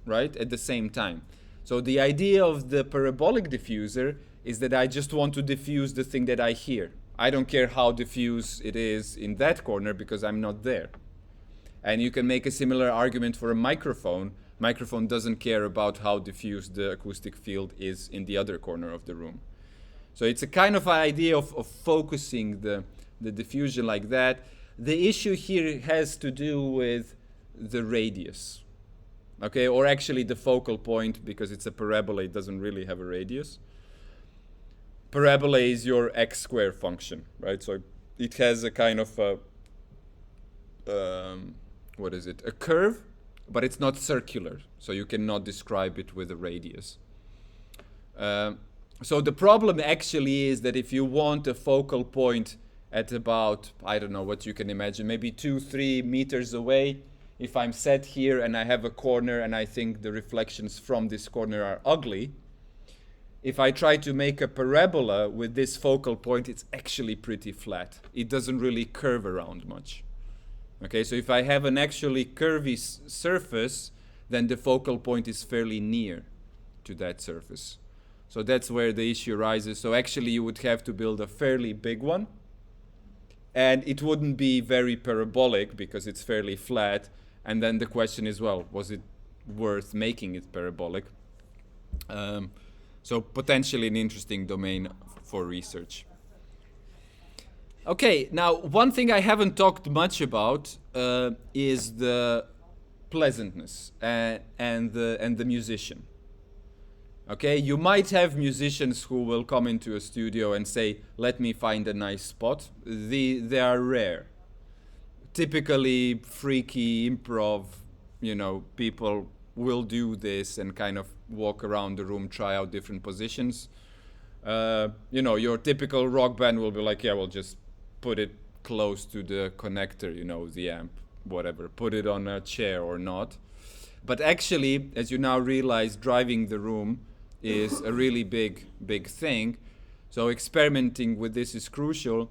right, at the same time. So the idea of the parabolic diffuser is that I just want to diffuse the thing that I hear. I don't care how diffuse it is in that corner because I'm not there. And you can make a similar argument for a microphone. Microphone doesn't care about how diffuse the acoustic field is in the other corner of the room. So it's a kind of idea of focusing the diffusion like that. The issue here has to do with the radius, okay, or actually the focal point, because it's a parabola, it doesn't really have a radius. Parabola is your x squared function, right? So it has a kind of a curve, but it's not circular, so you cannot describe it with a radius. So the problem actually is that if you want a focal point at about, I don't know what you can imagine, maybe 2-3 meters away, if I'm set here and I have a corner and I think the reflections from this corner are ugly, if I try to make a parabola with this focal point, it's actually pretty flat. It doesn't really curve around much. Okay, so if I have an actually curvy surface, then the focal point is fairly near to that surface. So that's where the issue arises. So actually you would have to build a fairly big one, and it wouldn't be very parabolic because it's fairly flat. And then the question is, well, was it worth making it parabolic? So potentially an interesting domain for research. Okay, now one thing I haven't talked much about is the pleasantness and the musician. Okay, you might have musicians who will come into a studio and say, let me find a nice spot. They are rare. typically freaky improv, people will do this and kind of walk around the room, try out different positions. Your typical rock band will be like, yeah, we'll just put it close to the connector, the amp, whatever, put it on a chair or not. But actually, as you now realize, driving the room is a really big thing. So experimenting with this is crucial.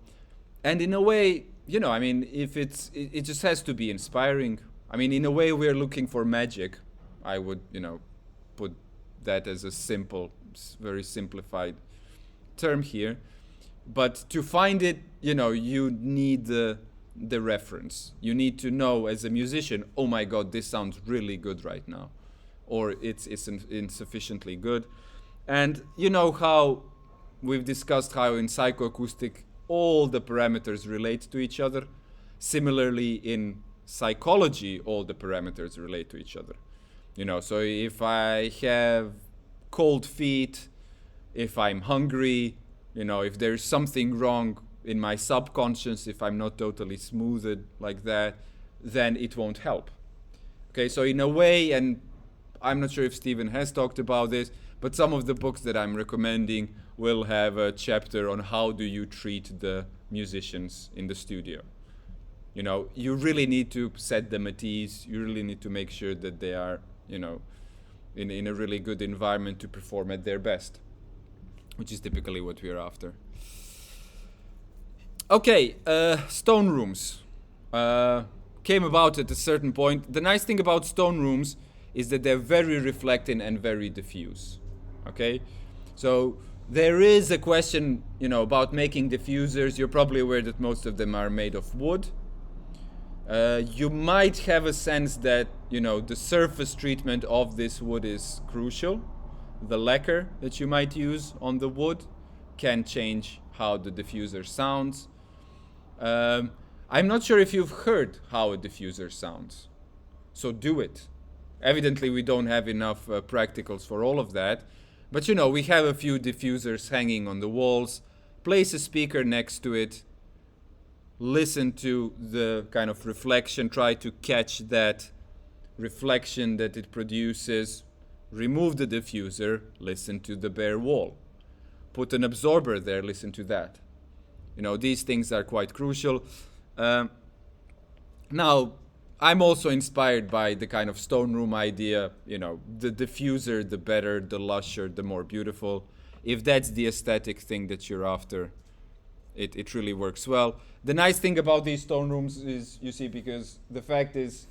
And in a way, if it just has to be inspiring. In a way, we're looking for magic. I would, put that as a simple, very simplified term here. But to find it, you need the reference. You need to know as a musician, oh my God, this sounds really good right now. Or it's insufficiently good. And you know how we've discussed how in psychoacoustic all the parameters relate to each other. Similarly, in psychology, all the parameters relate to each other. So if I have cold feet, if I'm hungry, if there's something wrong in my subconscious, if I'm not totally smoothed like that, then it won't help. Okay, so in a way, and I'm not sure if Stephen has talked about this, but some of the books that I'm recommending will have a chapter on how do you treat the musicians in the studio. You really need to set them at ease. You really need to make sure that they are, in a really good environment to perform at their best, which is typically what we're after. Okay, stone rooms came about at a certain point. The nice thing about stone rooms is that they're very reflecting and very diffuse. Okay, so there is a question, about making diffusers. You're probably aware that most of them are made of wood. You might have a sense that, the surface treatment of this wood is crucial. The lacquer that you might use on the wood can change how the diffuser sounds. I'm not sure if you've heard how a diffuser sounds, so do it. Evidently, we don't have enough practicals for all of that. But we have a few diffusers hanging on the walls. Place a speaker next to it. Listen to the kind of reflection. Try to catch that reflection that it produces. Remove the diffuser. Listen to the bare wall. Put an absorber there. Listen to that. These things are quite crucial. Now, I'm also inspired by the kind of stone room idea, the diffuser, the better, the lusher, the more beautiful. If that's the aesthetic thing that you're after, it really works well. The nice thing about these stone rooms is, because the fact is,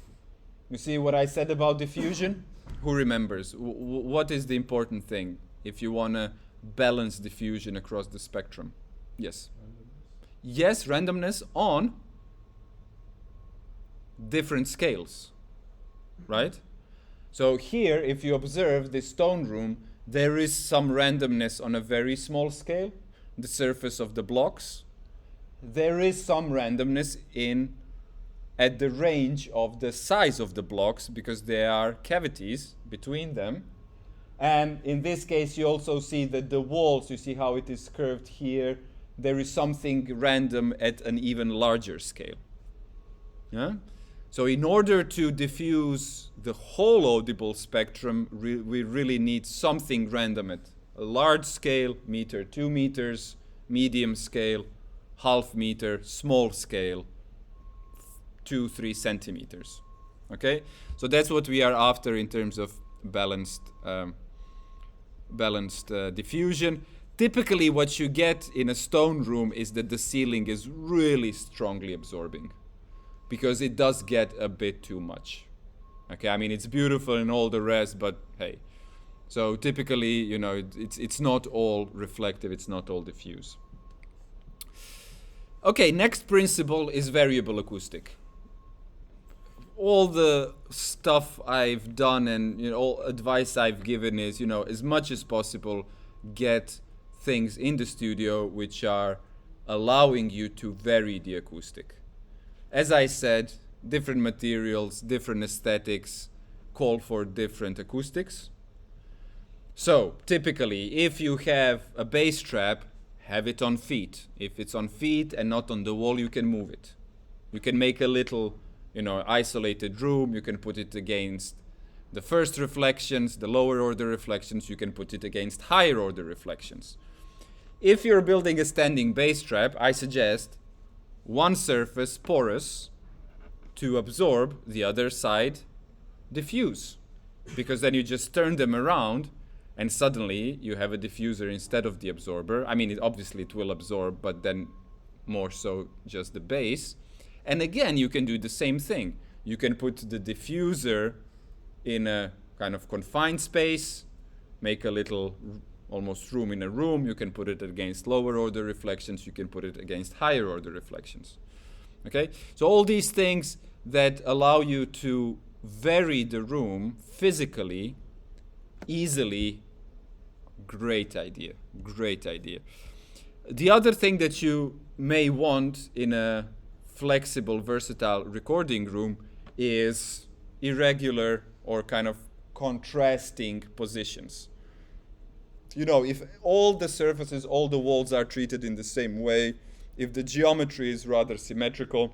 you see what I said about diffusion? Who remembers? What is the important thing if you want to balance diffusion across the spectrum? Yes. Randomness. Yes, randomness on different scales, right? So here, if you observe this stone room, there is some randomness on a very small scale, the surface of the blocks. There is some randomness at the range of the size of the blocks, because there are cavities between them. And in this case, you also see that the walls, you see how it is curved here. There is something random at an even larger scale. Yeah? So in order to diffuse the whole audible spectrum, we really need something random at a large scale, meter, 2 meters, medium scale, half meter, small scale, 2-3 centimeters. Okay? So that's what we are after in terms of balanced diffusion. Typically what you get in a stone room is that the ceiling is really strongly absorbing, because it does get a bit too much. Okay, it's beautiful and all the rest, but hey. So typically, it's not all reflective, it's not all diffuse. Okay, next principle is variable acoustic. All the stuff I've done and all advice I've given is, as much as possible, get things in the studio which are allowing you to vary the acoustic. As I said, different materials, different aesthetics call for different acoustics. So, typically, if you have a bass trap, have it on feet. If it's on feet and not on the wall, you can move it. You can make a little, isolated room. You can put it against the first reflections, the lower order reflections. You can put it against higher order reflections. If you're building a standing bass trap, I suggest one surface porous to absorb, the other side diffuse, because then you just turn them around and suddenly you have a diffuser instead of the absorber. I mean, obviously it will absorb, but then more so just the bass. And again, you can do the same thing. You can put the diffuser in a kind of confined space, make a little almost room in a room. You can put it against lower order reflections. You can put it against higher order reflections. Okay? So all these things that allow you to vary the room physically, easily, great idea. Great idea. The other thing that you may want in a flexible, versatile recording room is irregular or kind of contrasting positions. If all the surfaces, all the walls are treated in the same way, if the geometry is rather symmetrical,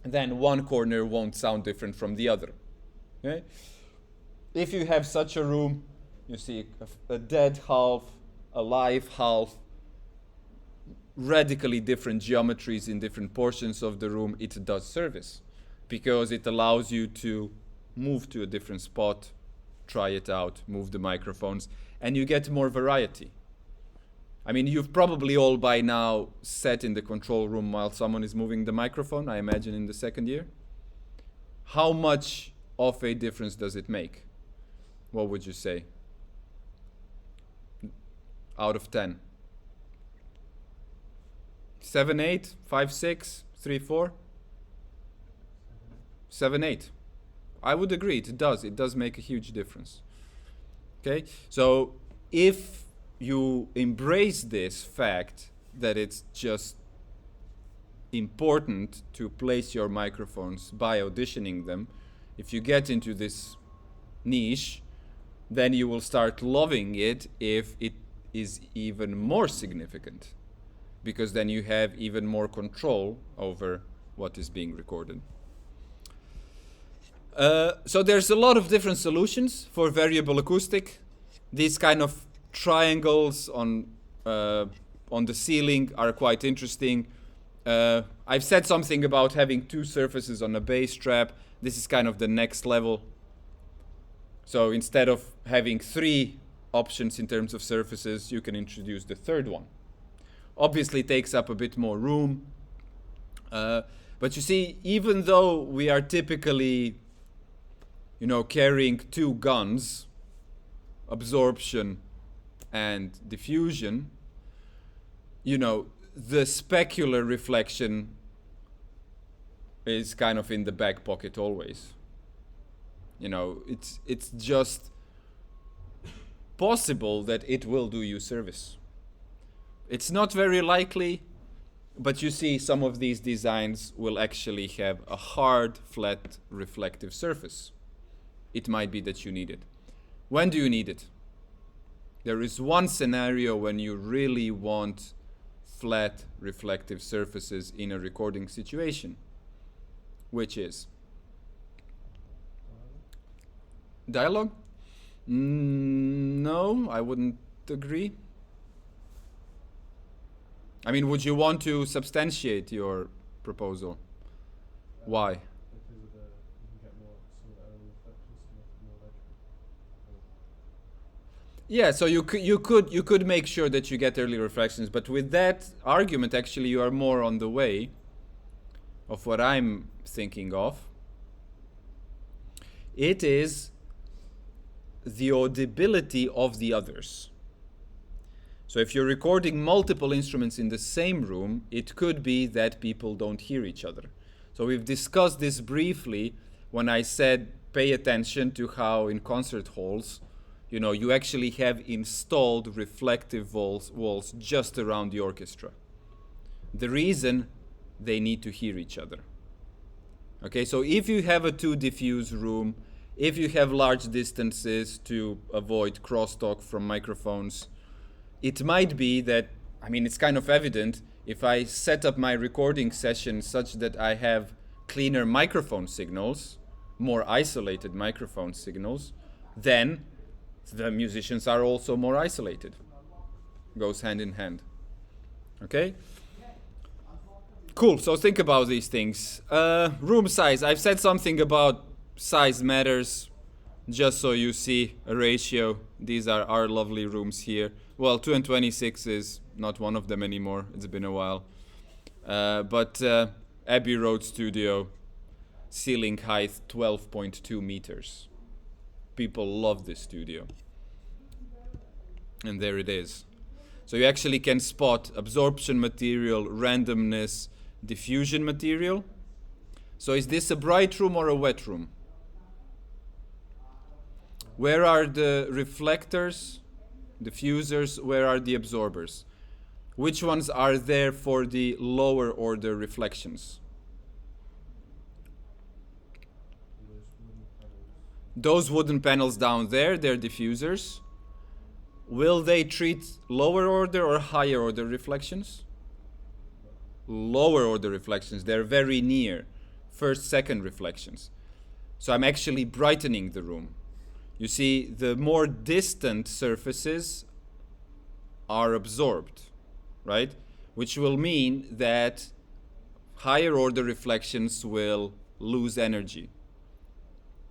then one corner won't sound different from the other. Okay? If you have such a room, you see a dead half, a live half, radically different geometries in different portions of the room, it does service because it allows you to move to a different spot, try it out, move the microphones, and you get more variety. I mean, you've probably all by now sat in the control room while someone is moving the microphone, I imagine in the second year. How much of a difference does it make? What would you say? Out of 10? 7, 8, 5, 6, 3, 4? 7, 8. I would agree, it does. It does make a huge difference. Okay? So if you embrace this fact that it's just important to place your microphones by auditioning them, if you get into this niche, then you will start loving it if it is even more significant, because then you have even more control over what is being recorded. So there's a lot of different solutions for variable acoustic. These kind of triangles on the ceiling are quite interesting. I've said something about having two surfaces on a bass trap. This is kind of the next level. So instead of having 3 options in terms of surfaces, you can introduce the third one. Obviously it takes up a bit more room. But you see, even though we are typically, carrying 2 guns, absorption and diffusion, the specular reflection is kind of in the back pocket always. It's just possible that it will do you service. It's not very likely, but you see some of these designs will actually have a hard, flat, reflective surface. It might be that you need it. When do you need it? There is one scenario when you really want flat, reflective surfaces in a recording situation, which is dialogue? No, I wouldn't agree. I mean, would you want to substantiate your proposal? Why? Because of you can get more sort of early reflections to make it more legible. Yeah, so you could make sure that you get early reflections, but with that argument, actually, you are more on the way of what I'm thinking of. It is the audibility of the others. So if you're recording multiple instruments in the same room, it could be that people don't hear each other. So we've discussed this briefly when I said pay attention to how in concert halls, you actually have installed reflective walls just around the orchestra. The reason, they need to hear each other. Okay, so if you have a 2 diffuse room, if you have large distances to avoid crosstalk from microphones, it might be that, it's kind of evident, If I set up my recording session such that I have cleaner microphone signals, more isolated microphone signals, then the musicians are also more isolated. Goes hand in hand. Okay? Cool, so think about these things. Room size. I've said something about size matters, just so you see a ratio. These are our lovely rooms here. Well, 2 and 26 is not one of them anymore. It's been a while. But Abbey Road Studio, ceiling height 12.2 meters. People love this studio. And there it is. So you actually can spot absorption material, randomness, diffusion material. So is this a bright room or a wet room? Where are the reflectors, diffusers? Where are the absorbers? Which ones are there for the lower order reflections? Those wooden panels down there, they're diffusers. Will they treat lower order or higher order reflections? Lower order reflections, they're very near. First, second reflections. So I'm actually brightening the room. You see, the more distant surfaces are absorbed, right? Which will mean that higher order reflections will lose energy,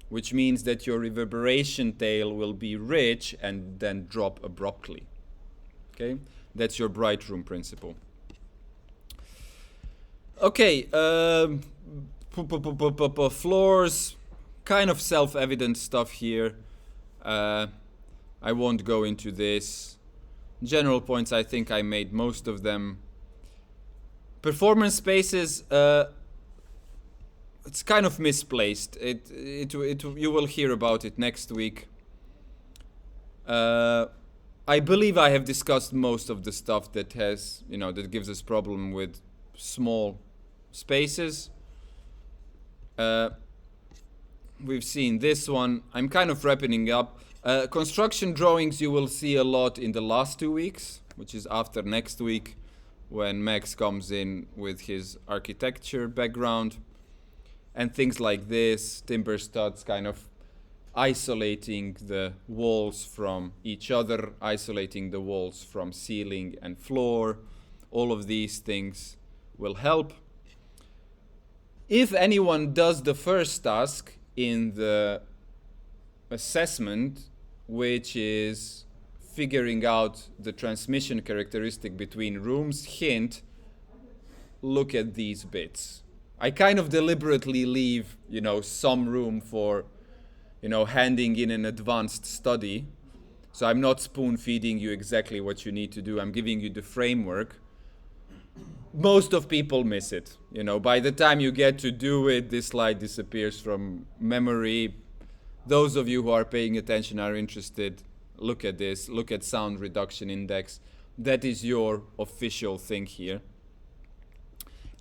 which means that your reverberation tail will be rich and then drop abruptly. Okay, that's your bright room principle. Okay, floors, kind of self-evident stuff here. I won't go into this. General points, I think I made most of them. Performance spaces, it's kind of misplaced. You will hear about it next week. I believe I have discussed most of the stuff that has, that gives us problem with small spaces. We've seen this one. I'm kind of wrapping up. Construction drawings you will see a lot in the last 2 weeks, which is after next week when Max comes in with his architecture background. And things like this, timber studs kind of isolating the walls from each other, isolating the walls from ceiling and floor. All of these things will help. If anyone does the first task in the assessment, which is figuring out the transmission characteristic between rooms, hint, look at these bits. I kind of deliberately leave, some room for, handing in an advanced study. So I'm not spoon feeding you exactly what you need to do. I'm giving you the framework. Most of people miss it. By the time you get to do it, this slide disappears from memory. Those of you who are paying attention are interested. Look at this. Look at sound reduction index. That is your official thing here.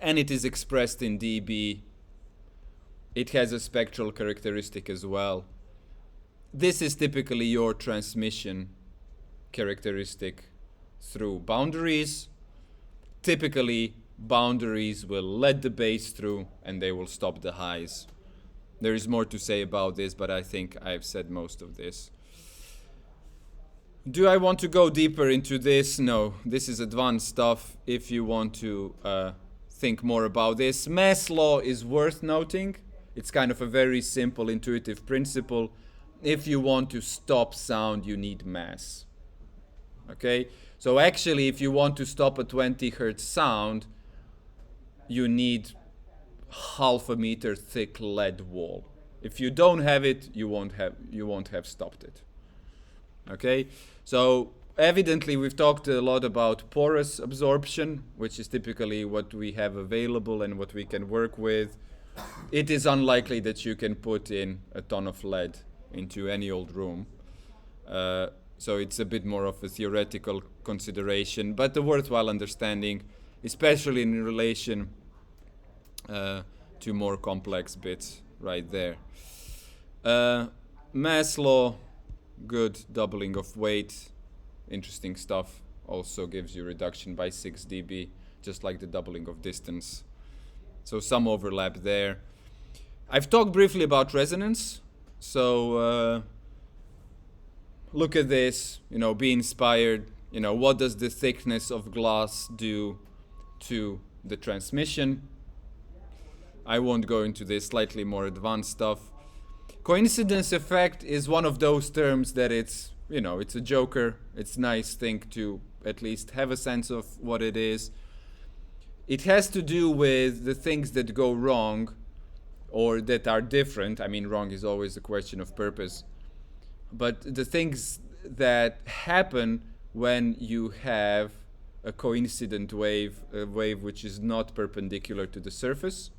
And it is expressed in dB. It has a spectral characteristic as well. This is typically your transmission characteristic through boundaries. Typically, boundaries will let the bass through and they will stop the highs. There is more to say about this, but I think I've said most of this. Do I want to go deeper into this? No, this is advanced stuff. If you want to think more about this, mass law is worth noting. It's kind of a very simple intuitive principle. If you want to stop sound, you need mass. Okay? So actually, if you want to stop a 20 hertz sound, you need half a meter thick lead wall. If you don't have it, you won't have stopped it. Okay? So evidently, we've talked a lot about porous absorption, which is typically what we have available and what we can work with. It is unlikely that you can put in a ton of lead into any old room. So it's a bit more of a theoretical consideration, but a worthwhile understanding, especially in relation to more complex bits right there. Mass law, good doubling of weight, interesting stuff. Also gives you reduction by 6 dB. just like the doubling of distance. So some overlap there. I've talked briefly about resonance. So look at this, be inspired. What does the thickness of glass do to the transmission? I won't go into this slightly more advanced stuff. Coincidence effect is one of those terms that it's a joker. It's a nice thing to at least have a sense of what it is. It has to do with the things that go wrong or that are different. I mean, wrong is always a question of purpose. But the things that happen when you have a coincident wave, a wave which is not perpendicular to the surface.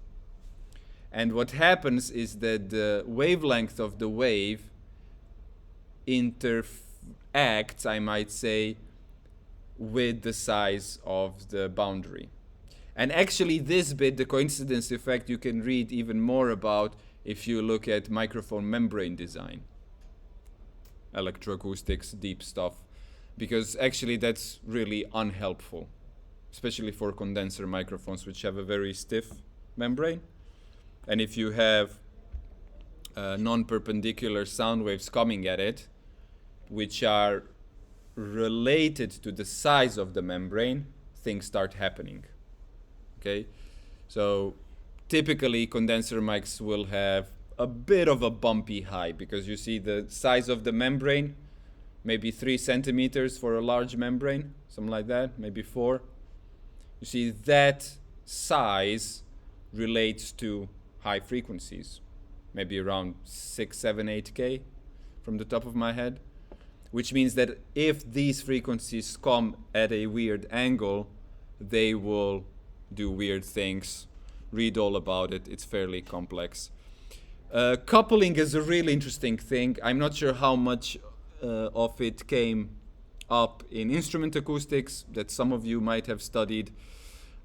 And what happens is that the wavelength of the wave interacts, I might say, with the size of the boundary. And actually this bit, the coincidence effect, you can read even more about if you look at microphone membrane design. Electroacoustics, deep stuff. Because actually that's really unhelpful, especially for condenser microphones which have a very stiff membrane. And if you have non-perpendicular sound waves coming at it, which are related to the size of the membrane, things start happening. Okay? So typically condenser mics will have a bit of a bumpy high because you see the size of the membrane, maybe 3 centimeters for a large membrane, something like that, maybe 4. You see that size relates to high frequencies, maybe around 6, 7, 8K from the top of my head, which means that if these frequencies come at a weird angle, they will do weird things. Read all about it. It's fairly complex. Coupling is a really interesting thing. I'm not sure how much of it came up in instrument acoustics that some of you might have studied.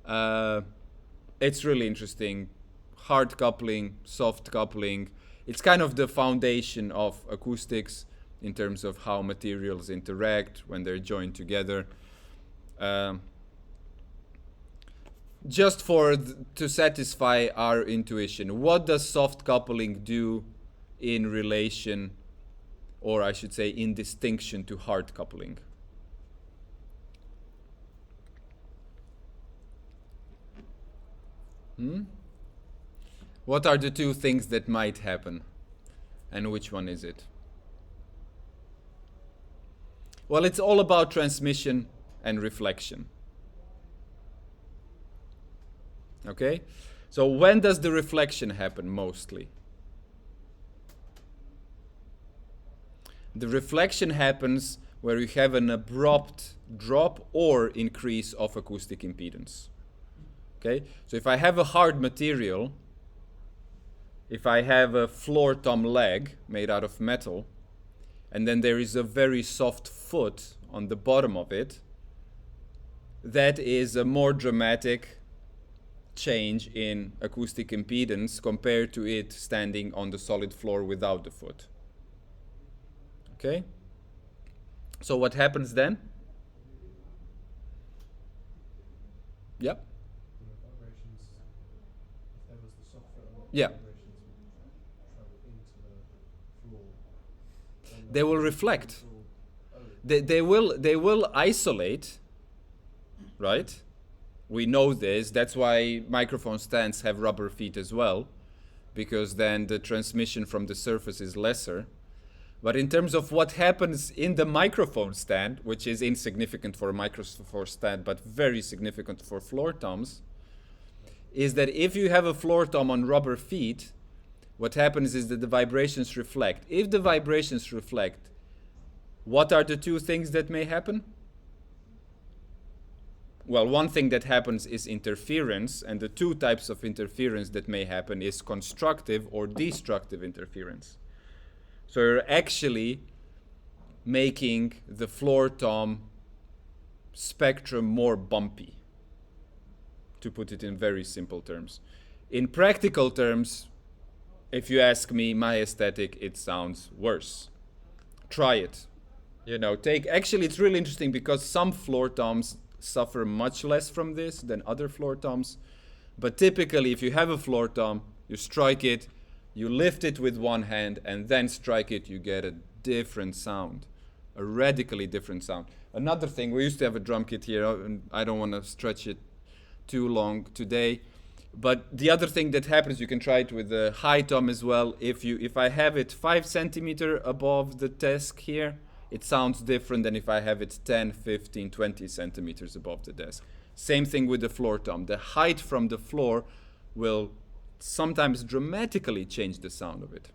It's really interesting. Hard coupling, soft coupling. It's kind of the foundation of acoustics in terms of how materials interact when they're joined together. Just to satisfy our intuition, what does soft coupling do in relation, or I should say in distinction to hard coupling? What are the two things that might happen? And which one is it? Well, it's all about transmission and reflection. Okay? So when does the reflection happen mostly? The reflection happens where you have an abrupt drop or increase of acoustic impedance. Okay? So if I have a hard material, if I have a floor tom leg made out of metal, and then there is a very soft foot on the bottom of it, that is a more dramatic change in acoustic impedance compared to it standing on the solid floor without the foot. Okay? So what happens then? Yep. Vibrations, if there was the soft foot, Yeah. vibrations would travel into the floor. They will reflect. They will isolate, right? We know this. That's why microphone stands have rubber feet as well, because then the transmission from the surface is lesser. But in terms of what happens in the microphone stand, which is insignificant for a microphone stand, but very significant for floor toms, is that if you have a floor tom on rubber feet, what happens is that the vibrations reflect. If the vibrations reflect, what are the two things that may happen? Well, one thing that happens is interference, and the two types of interference that may happen is constructive or destructive interference. So you're actually making the floor tom spectrum more bumpy, to put it in very simple terms. In practical terms, if you ask me, my aesthetic, it sounds worse. Try it. Actually it's really interesting because some floor toms suffer much less from this than other floor toms. But typically, if you have a floor tom, you strike it, you lift it with one hand, and then strike it, you get a different sound, a radically different sound. Another thing, we used to have a drum kit here, and I don't want to stretch it too long today. But the other thing that happens, you can try it with the high tom as well. If I have it 5 centimeter above the desk here, it sounds different than if I have it 10, 15, 20 centimeters above the desk. Same thing with the floor tom. The height from the floor will sometimes dramatically change the sound of it.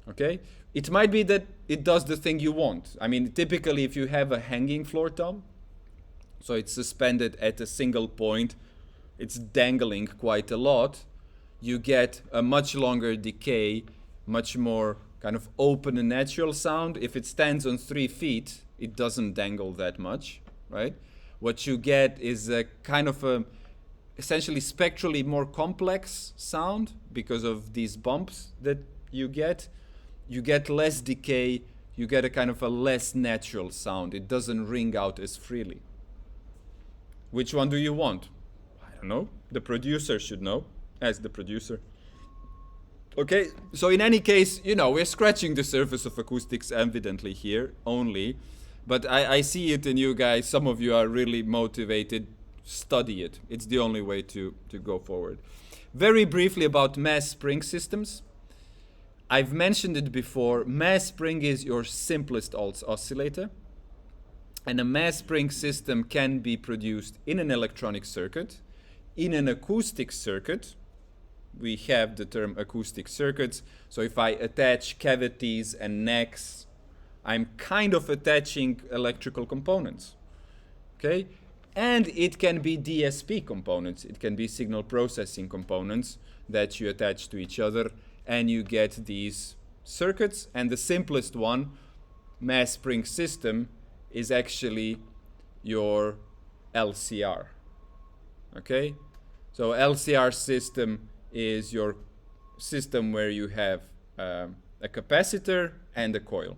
Okay? It might be that it does the thing you want. I mean, typically if you have a hanging floor tom, so it's suspended at a single point, it's dangling quite a lot, you get a much longer decay, much more kind of open and natural sound. If it stands on 3 feet, it doesn't dangle that much, right? What you get is a kind of a essentially spectrally more complex sound because of these bumps that you get. You get less decay, you get a kind of a less natural sound. It doesn't ring out as freely. Which one do you want? I don't know. The producer should know, as the producer. Okay, so in any case, you know, we're scratching the surface of acoustics evidently here only, but I see it in you guys. Some of you are really motivated. Study it. It's the only way to go forward. Very briefly about mass spring systems. I've mentioned it before. Mass spring is your simplest oscillator. And a mass spring system can be produced in an electronic circuit. In an acoustic circuit, we have the term acoustic circuits. So if I attach cavities and necks, I'm kind of attaching electrical components. Okay? And it can be DSP components. It can be signal processing components that you attach to each other, and you get these circuits. And the simplest one, mass spring system, is actually your LCR. Okay? So LCR system is your system where you have a capacitor and a coil.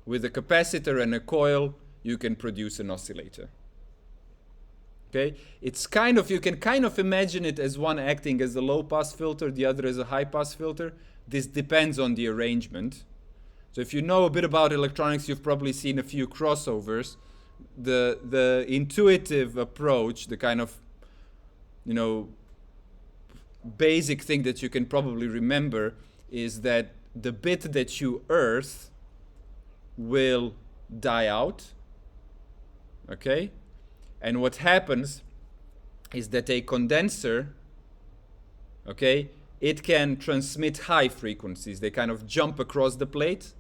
With a capacitor and a coil, you can produce an oscillator. Okay? It's kind of, you can kind of imagine it as one acting as a low-pass filter, the other as a high-pass filter. This depends on the arrangement. So if you know a bit about electronics, you've probably seen a few crossovers. The intuitive approach, the kind of, you know, basic thing that you can probably remember is that the bit that you earth will die out. Okay? And what happens is that a condenser, okay, it can transmit high frequencies. They kind of jump across the plate.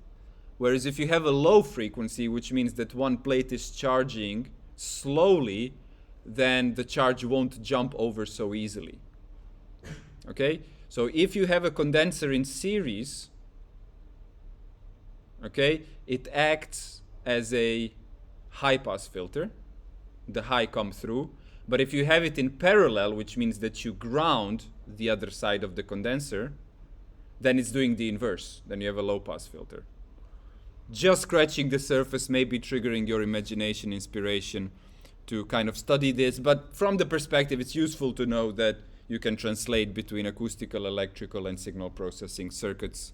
Whereas if you have a low frequency, which means that one plate is charging slowly, then the charge won't jump over so easily. Okay? So if you have a condenser in series, okay, it acts as a high-pass filter. The high come through. But if you have it in parallel, which means that you ground the other side of the condenser, then it's doing the inverse. Then you have a low-pass filter. Just scratching the surface, maybe triggering your imagination, inspiration to kind of study this. But from the perspective, it's useful to know that you can translate between acoustical, electrical, and signal processing circuits.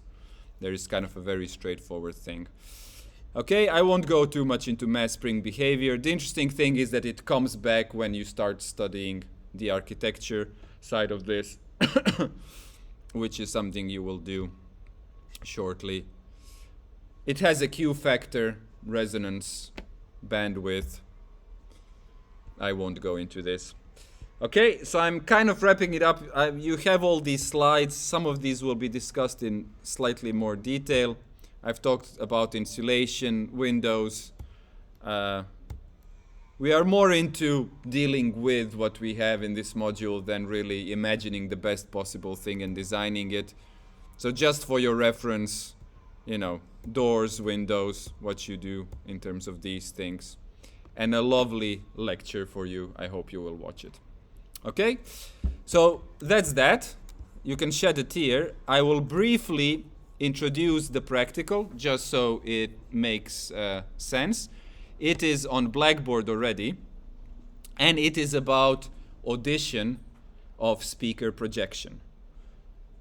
There is kind of a very straightforward thing. Okay, I won't go too much into mass spring behavior. The interesting thing is that it comes back when you start studying the architecture side of this, which is something you will do shortly. It has a Q factor, resonance, bandwidth. I won't go into this. Okay, so I'm kind of wrapping it up. You have all these slides. Some of these will be discussed in slightly more detail. I've talked about insulation, windows. We are more into dealing with what we have in this module than really imagining the best possible thing and designing it. So just for your reference, you know, doors, windows, what you do in terms of these things. And a lovely lecture for you. I hope you will watch it. Okay? So that's that. You can shed a tear. I will briefly introduce the practical, just so it makes sense. It is on Blackboard already, and it is about audition of speaker projection.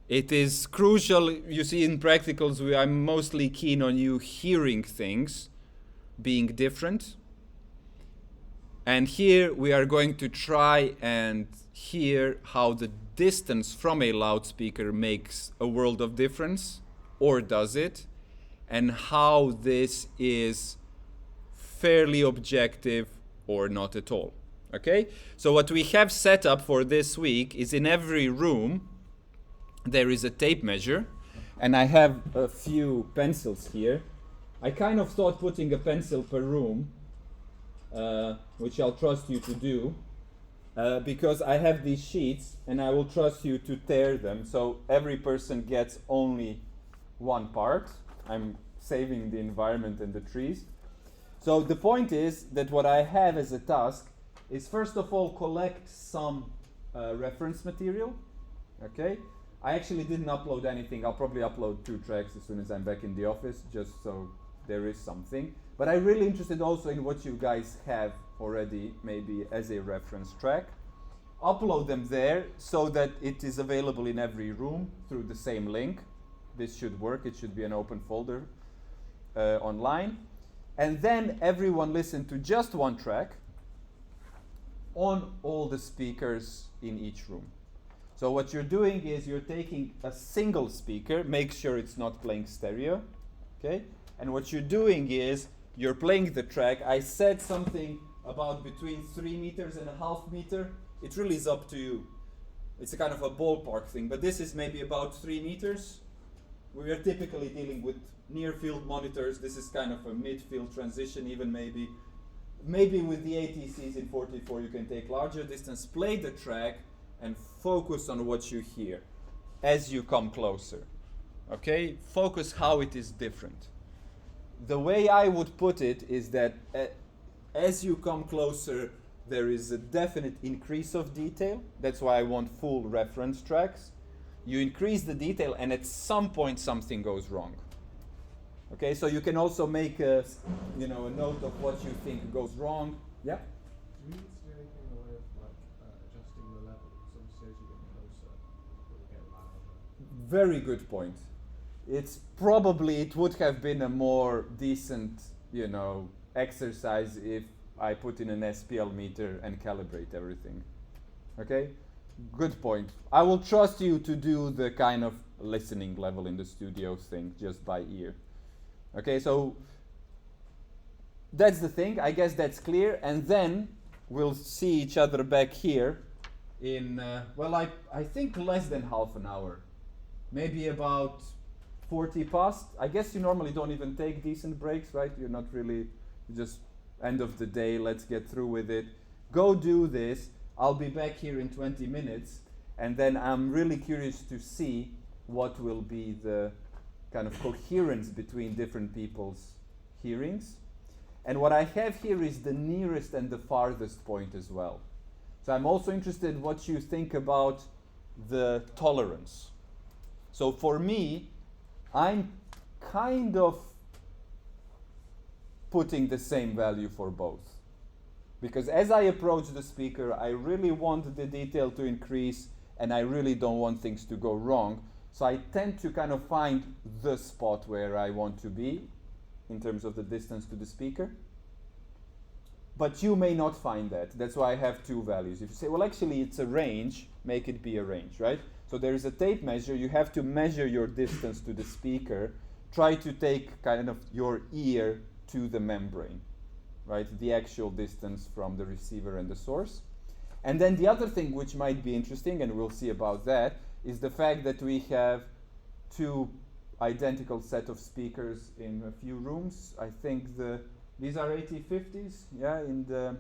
It is crucial. You see, in practicals, I'm mostly keen on you hearing things being different. And here we are going to try and hear how the distance from a loudspeaker makes a world of difference, or does it, and how this is fairly objective or not at all. Okay? So what we have set up for this week is in every room there is a tape measure, and I have a few pencils here. I kind of thought putting a pencil per room, which I'll trust you to do, because I have these sheets and I will trust you to tear them so every person gets only one part. I'm saving the environment and the trees. So the point is that what I have as a task is first of all collect some reference material. Okay? I actually didn't upload anything. I'll probably upload 2 tracks as soon as I'm back in the office, just so there is something. But I'm really interested also in what you guys have already, maybe as a reference track. Upload them there so that it is available in every room through the same link. This should work. It should be an open folder online. And then everyone listen to just one track on all the speakers in each room. So what you're doing is you're taking a single speaker, make sure it's not playing stereo, okay? And what you're doing is you're playing the track. I said something about between 3 meters and a half meter. It really is up to you. It's a kind of a ballpark thing, but this is maybe about 3 meters. We are typically dealing with near field monitors. This is kind of a mid-field transition, even maybe. Maybe with the ATCs in 44 you can take larger distance, play the track, and focus on what you hear as you come closer. Okay? Focus how it is different. The way I would put it is that as you come closer, there is a definite increase of detail. That's why I want full reference tracks. You increase the detail, and at some point something goes wrong. Okay, so you can also make a note of what you think goes wrong. Yeah? Do we need to do anything in the way of adjusting the level? So obviously as you get closer, it will get louder. Very good point. It would have been a more decent, exercise if I put in an SPL meter and calibrate everything. Okay? Good point. I will trust you to do the kind of listening level in the studio thing just by ear. Okay, so that's the thing. I guess that's clear. And then we'll see each other back here in, I think less than half an hour. Maybe about 40 past. I guess you normally don't even take decent breaks, right? You're not really, just end of the day, let's get through with it. Go do this. I'll be back here in 20 minutes. And then I'm really curious to see what will be the kind of coherence between different people's hearings. And what I have here is the nearest and the farthest point as well. So I'm also interested what you think about the tolerance. So for me, I'm kind of putting the same value for both. Because as I approach the speaker, I really want the detail to increase, and I really don't want things to go wrong. So I tend to kind of find the spot where I want to be in terms of the distance to the speaker. But you may not find that. That's why I have 2 values. If you say, well, actually it's a range, make it be a range, right? So there is a tape measure. You have to measure your distance to the speaker. Try to take kind of your ear to the membrane, right? The actual distance from the receiver and the source. And then the other thing which might be interesting, and we'll see about that, is the fact that we have 2 identical set of speakers in a few rooms. I think these are 8050s. Yeah, in the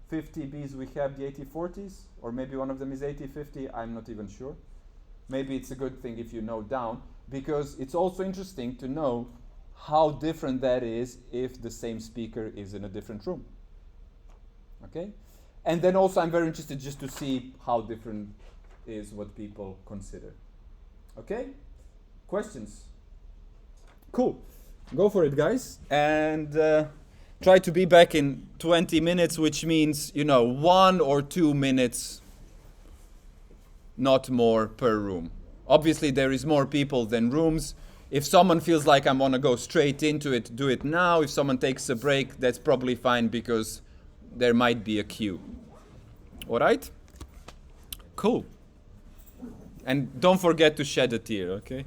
50Bs we have the 8040s, or maybe one of them is 8050. I'm not even sure. Maybe it's a good thing if you know down, because it's also interesting to know how different that is if the same speaker is in a different room. Okay? And then also I'm very interested just to see how different is what people consider. Okay? Questions? Cool. Go for it, guys. And Try to be back in 20 minutes, which means, 1 or 2 minutes, not more per room. Obviously, there is more people than rooms. If someone feels like I want to go straight into it, do it now. If someone takes a break, that's probably fine because there might be a queue. All right? Cool. And don't forget to shed a tear, okay?